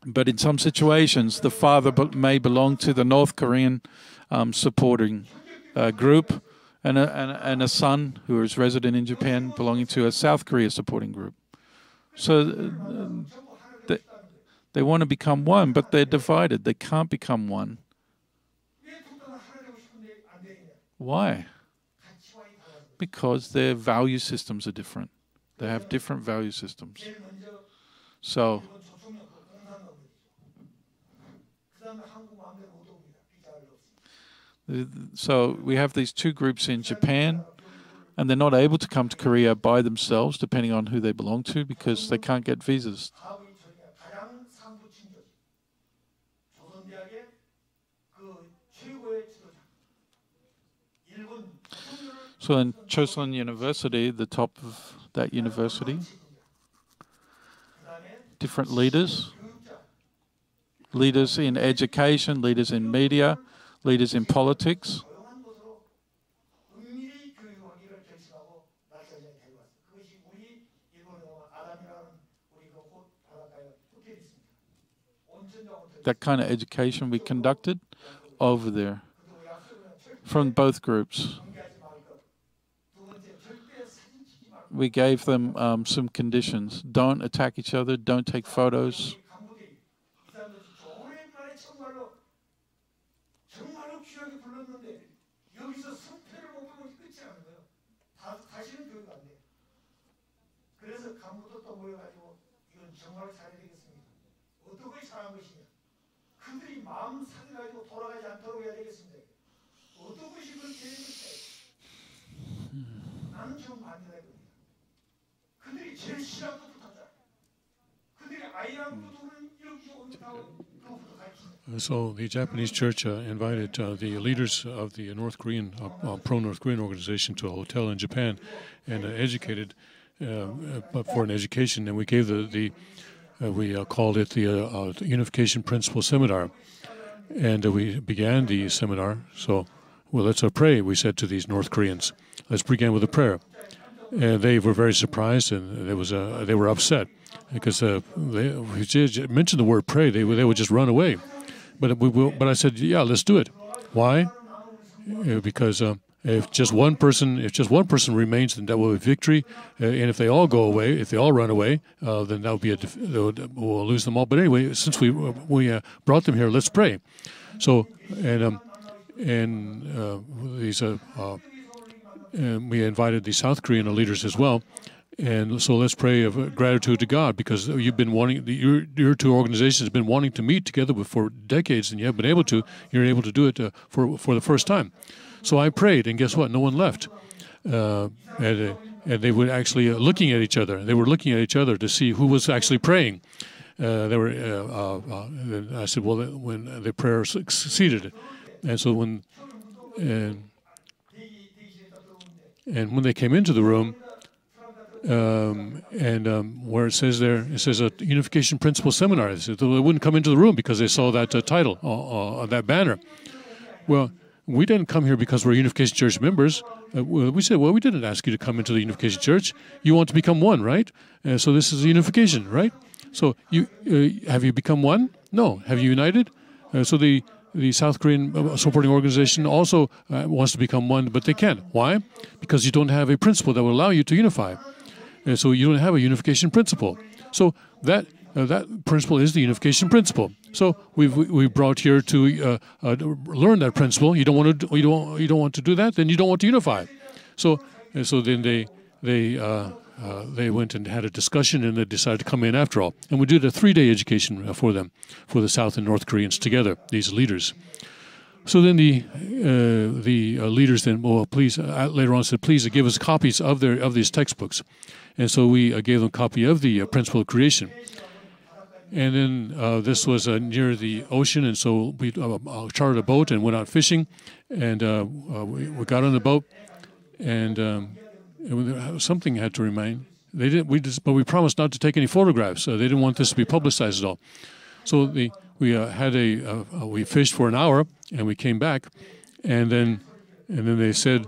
But in some situations, the father may belong to the North Korean supporting group, and a son who is resident in Japan belonging to a South Korea supporting group. So they want to become one, but they're divided. They can't become one. Why? Because their value systems are different. They have different value systems. So we have these two groups in Japan, and they're not able to come to Korea by themselves, depending on who they belong to, because they can't get visas. So in Chosun University, the top of that university, different leaders in education, leaders in media, leaders in politics. That kind of education we conducted over there from both groups. We gave them some conditions. Don't attack each other, don't take photos. So the Japanese church invited the leaders of the North Korean, pro-North Korean organization to a hotel in Japan and educated for an education. And we gave we called it the Unification Principle Seminar. And we began the seminar. So, well, let's pray, we said to these North Koreans. Let's begin with a prayer. And they were very surprised, and they were upset because we just mentioned the word pray. They would just run away. But I said, yeah, let's do it. Why? Because if just one person remains, then that will be victory. And if they all go away, if they all run away, then that would be we'll lose them all. But anyway, since we brought them here, let's pray. So and we invited the South Korean leaders as well. And so let's pray of gratitude to God, because you've been wanting, your two organizations have been wanting to meet together for decades, and you haven't been able to. You're able to do it for the first time. So I prayed, and guess what? No one left. And they were actually looking at each other. They were looking at each other to see who was actually praying. I said, well, when the prayer succeeded. And so when they came into the room, where it says there, it says a Unification Principle Seminar. They wouldn't come into the room because they saw that title, that banner. Well, we didn't come here because we're Unification Church members. We said, well, we didn't ask you to come into the Unification Church. You want to become one, right? So this is a unification, right? So have you become one? No. Have you united? So the South Korean supporting organization also wants to become one, but they can't. Why? Because you don't have a principle that will allow you to unify. And so you don't have a unification principle. So that principle is the unification principle. So we brought here to learn that principle. You don't want to do that, then you don't want to unify. So then they went and had a discussion, and they decided to come in after all. And we did a 3-day education for them, for the South and North Koreans together, these leaders. So then the leaders then, well, please, later on said, please give us copies of these textbooks. And so we gave them a copy of the Principle of Creation. And then this was near the ocean, and so we chartered a boat and went out fishing. And we got on the boat, and something had to remain. They didn't. But we promised not to take any photographs. They didn't want this to be publicized at all. So we fished for an hour, and we came back, and then they said.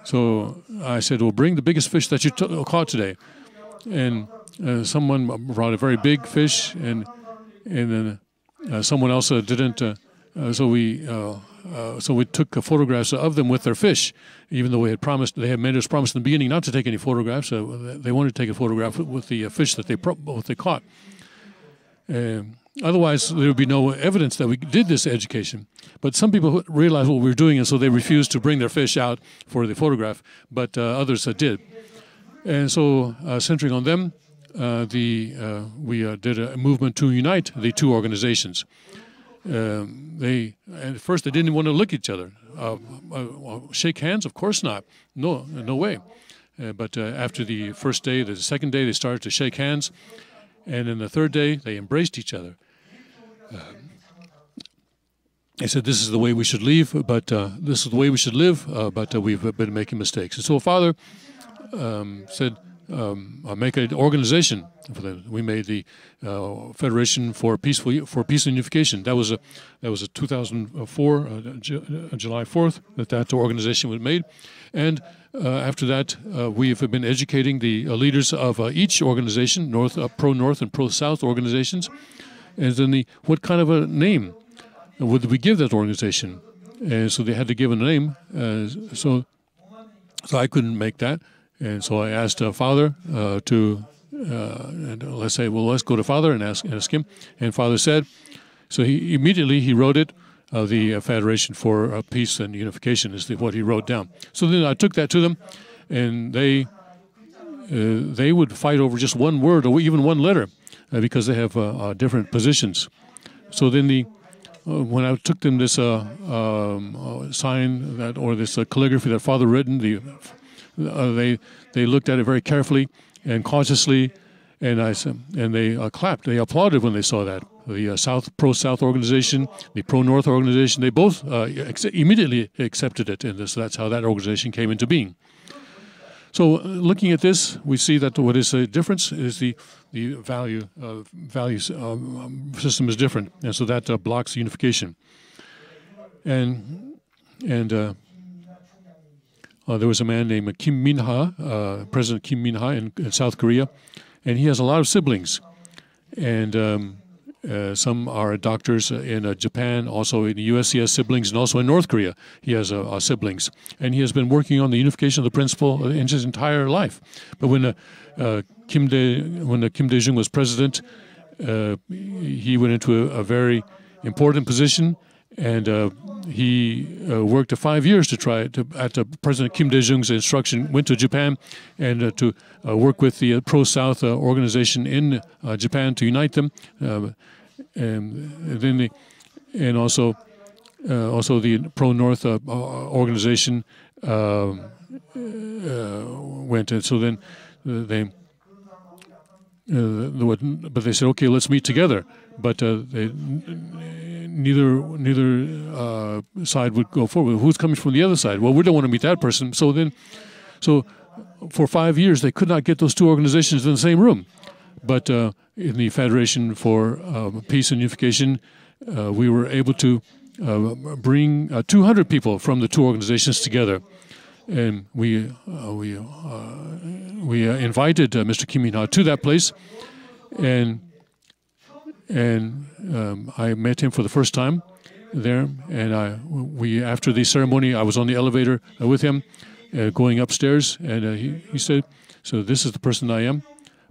So I said, "Well, bring the biggest fish that you caught today," and someone brought a very big fish, and then someone else didn't. So we took photographs of them with their fish, even though they had made us promise in the beginning not to take any photographs. They wanted to take a photograph with the fish that they caught. Otherwise, there would be no evidence that we did this education. But some people realized what we were doing, and so they refused to bring their fish out for the photograph, but others did. And so, centering on them, we did a movement to unite the two organizations. At first they didn't want to look at each other. Shake hands? Of course not. No way. But after the first day, the second day, they started to shake hands. And then the third day, they embraced each other. They said, "This is the way we should live, but this is the way we should live, but we've been making mistakes." And so Father said, "Make an organization for them." We made the Federation for Peace and Unification. That was a 2004 July 4th that organization was made, and after that we have been educating the leaders of each organization, pro-North and pro-South organizations, and then what kind of a name would we give that organization? And so they had to give a name. So I couldn't make that. And so I asked Father and let's say, well, let's go to Father and ask him. And Father said, so he immediately wrote it. The Federation for Peace and Unification is what he wrote down. So then I took that to them, and they would fight over just one word or even one letter because they have different positions. So then when I took them this sign this calligraphy that Father written, they looked at it very carefully and cautiously, and they clapped. They applauded when they saw that. The pro-South organization, the pro-North organization, they both immediately accepted it, and so that's how that organization came into being. So looking at this, we see that what is a difference is the value system is different, and so that blocks unification. And there was a man named Kim Min-ha, President Kim Min-ha in South Korea, and he has a lot of siblings, and some are doctors in Japan, also in the U.S. he has siblings, and also in North Korea he has siblings. And he has been working on the unification of the principle in his entire life. But when Kim Dae-jung was president, he went into a very important position, and he worked 5 years to try at President Kim Dae-jung's instruction, went to Japan and to work with the pro-South organization in Japan to unite them, and also the pro-North organization went. And so then but they said, okay, let's meet together. But neither side would go forward. Who's coming from the other side? Well, we don't want to meet that person. So for 5 years, they could not get those two organizations in the same room. But in the Federation for Peace and Unification, we were able to bring 200 people from the two organizations together. And we invited Mr. Kim Min-ha to that place, and I met him for the first time there. And after the ceremony, I was on the elevator with him, going upstairs, and he said, So this is the person I am.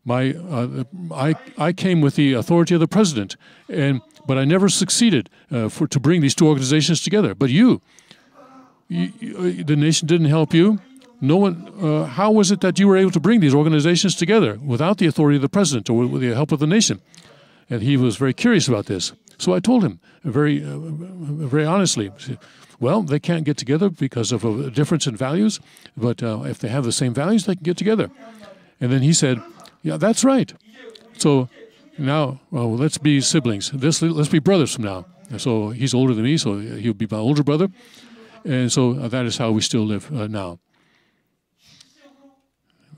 I came with the authority of the president, but I never succeeded to bring these two organizations together. But the nation didn't help you. No one. How was it that you were able to bring these organizations together without the authority of the president or with the help of the nation? And he was very curious about this. So I told him very honestly. Well, they can't get together because of a difference in values, but if they have the same values, they can get together. And then he said, yeah, that's right. So now, well, let's be siblings. Let's be brothers from now. So he's older than me, so he'll be my older brother. And so that is how we still live now.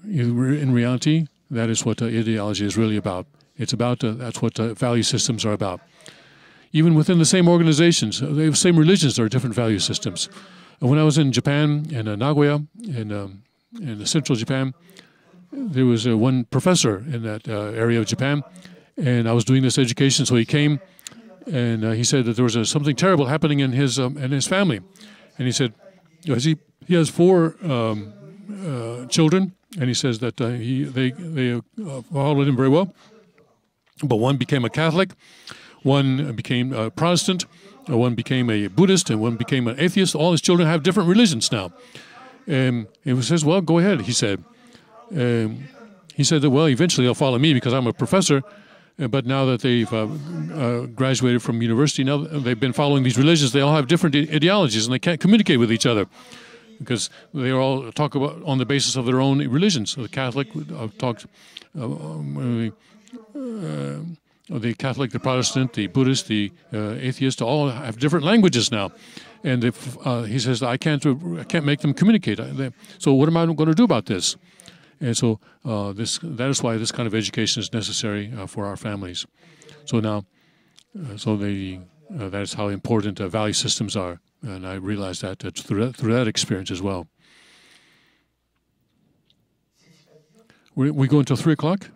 In reality, that is what ideology is really about. It's about, that's what value systems are about. Even within the same organizations, they have the same religions, there are different value systems. When I was in Japan, in Nagoya, in central Japan, there was one professor in that area of Japan, and I was doing this education, so he came, and he said that there was something terrible happening in his family. And he said, he has 4 children, and he says that they followed him very well, but one became a Catholic, one became a Protestant, one became a Buddhist, and one became an atheist. All his children have different religions now. And he says, well, go ahead, he said. He said that, well, eventually they'll follow me because I'm a professor, but now that they've graduated from university, now they've been following these religions, they all have different ideologies and they can't communicate with each other because they all talk about on the basis of their own religions. So the Catholic talks... the Catholic, the Protestant, the Buddhist, the atheist, all have different languages now, and if, he says I can't make them communicate. So what am I going to do about this? And so that is why this kind of education is necessary for our families. So now, that is how important value systems are, and I realized that through that experience as well. We go until 3 o'clock.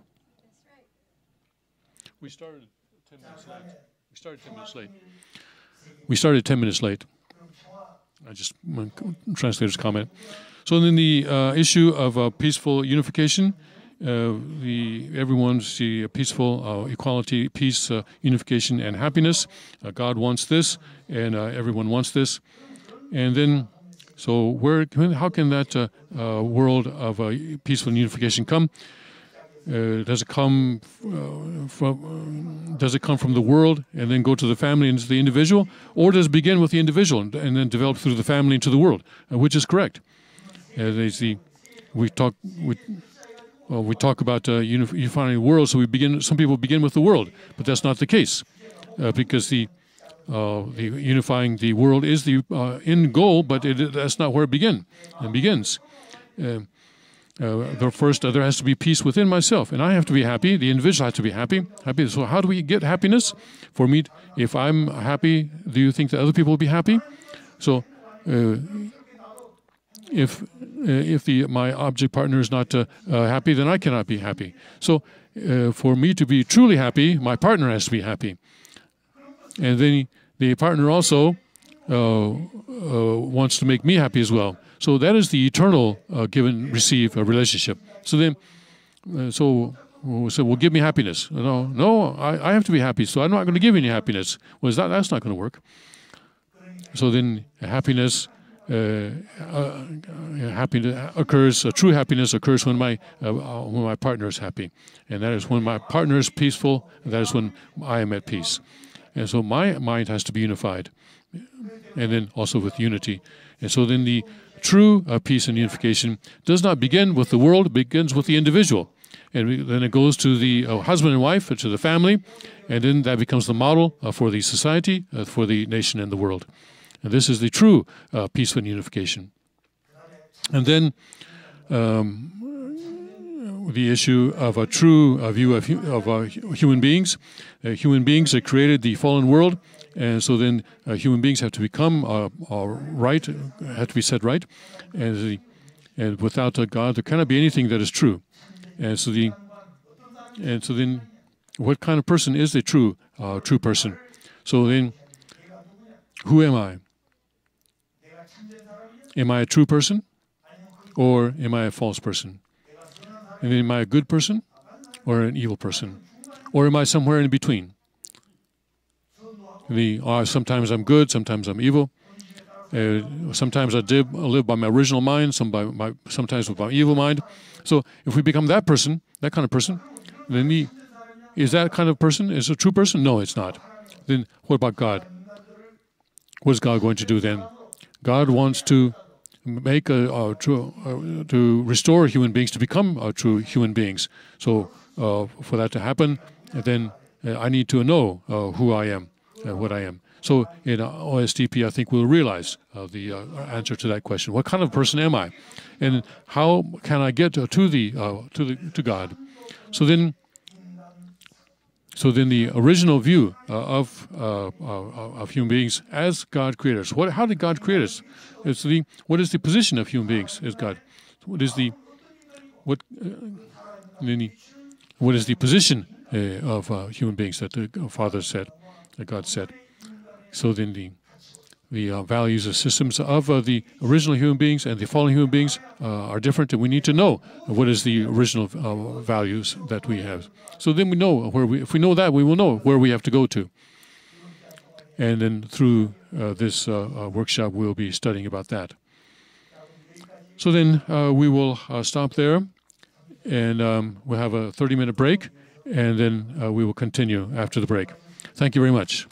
We started 10 minutes late. We started 10 minutes late. I just translator's comment. So then the issue of peaceful unification, everyone's peaceful equality, peace, unification, and happiness. God wants this, and everyone wants this. And then, so how can that world of peaceful unification come? Does it come from the world and then go to the family and to the individual, or does it begin with the individual and then develop through the family into the world? Which is correct? We talk about unifying the world, so some people begin with the world, but that's not the case, because the unifying the world is the end goal, but that's not where it begins. First, there has to be peace within myself, and I have to be happy. The individual has to be happy. So how do we get happiness? For me, if I'm happy, do you think that other people will be happy? So if my object partner is not happy, then I cannot be happy. So for me to be truly happy, my partner has to be happy. And then the partner also wants to make me happy as well. So that is the eternal give-and-receive relationship. So then, well, give me happiness. No, I have to be happy, so I'm not going to give you any happiness. Well, that's not going to work. So then happiness occurs, true happiness occurs when my partner is happy. And that is when my partner is peaceful, and that is when I am at peace. And so my mind has to be unified, and then also with unity. And so then the true peace and unification does not begin with the world, it begins with the individual. And then it goes to the husband and wife, to the family, and then that becomes the model for the society, for the nation and the world. And this is the true peace and unification. And then the issue of a true view of human beings. Human beings have created the fallen world, and so then human beings have to become right, have to be set right, and without God there cannot be anything that is true. And so then, what kind of person is a true person? So then, who am I? Am I a true person, or am I a false person? And am I a good person or an evil person? Or am I somewhere in between? Sometimes I'm good, sometimes I'm evil. Sometimes I live by my original mind, sometimes with my evil mind. So if we become that person, that kind of person, then is that kind of person is a true person? No, it's not. Then what about God? What is God going to do then? God wants to make to restore human beings to become true human beings. So for that to happen, then I need to know who I am, what I am. So in OSDP, I think we'll realize the answer to that question: what kind of person am I, and how can I get to God? So then the original view of human beings as God created us. How did God create us? What is the position of human beings as God? What is the position of human beings that the Father said, that God said? So then the values and systems of the original human beings and the fallen human beings are different, and we need to know what is the original values that we have. So then we know if we know that, we will know where we have to go to. And then through this workshop, we'll be studying about that. So then we will stop there, and we'll have a 30-minute break, and then we will continue after the break. Thank you very much.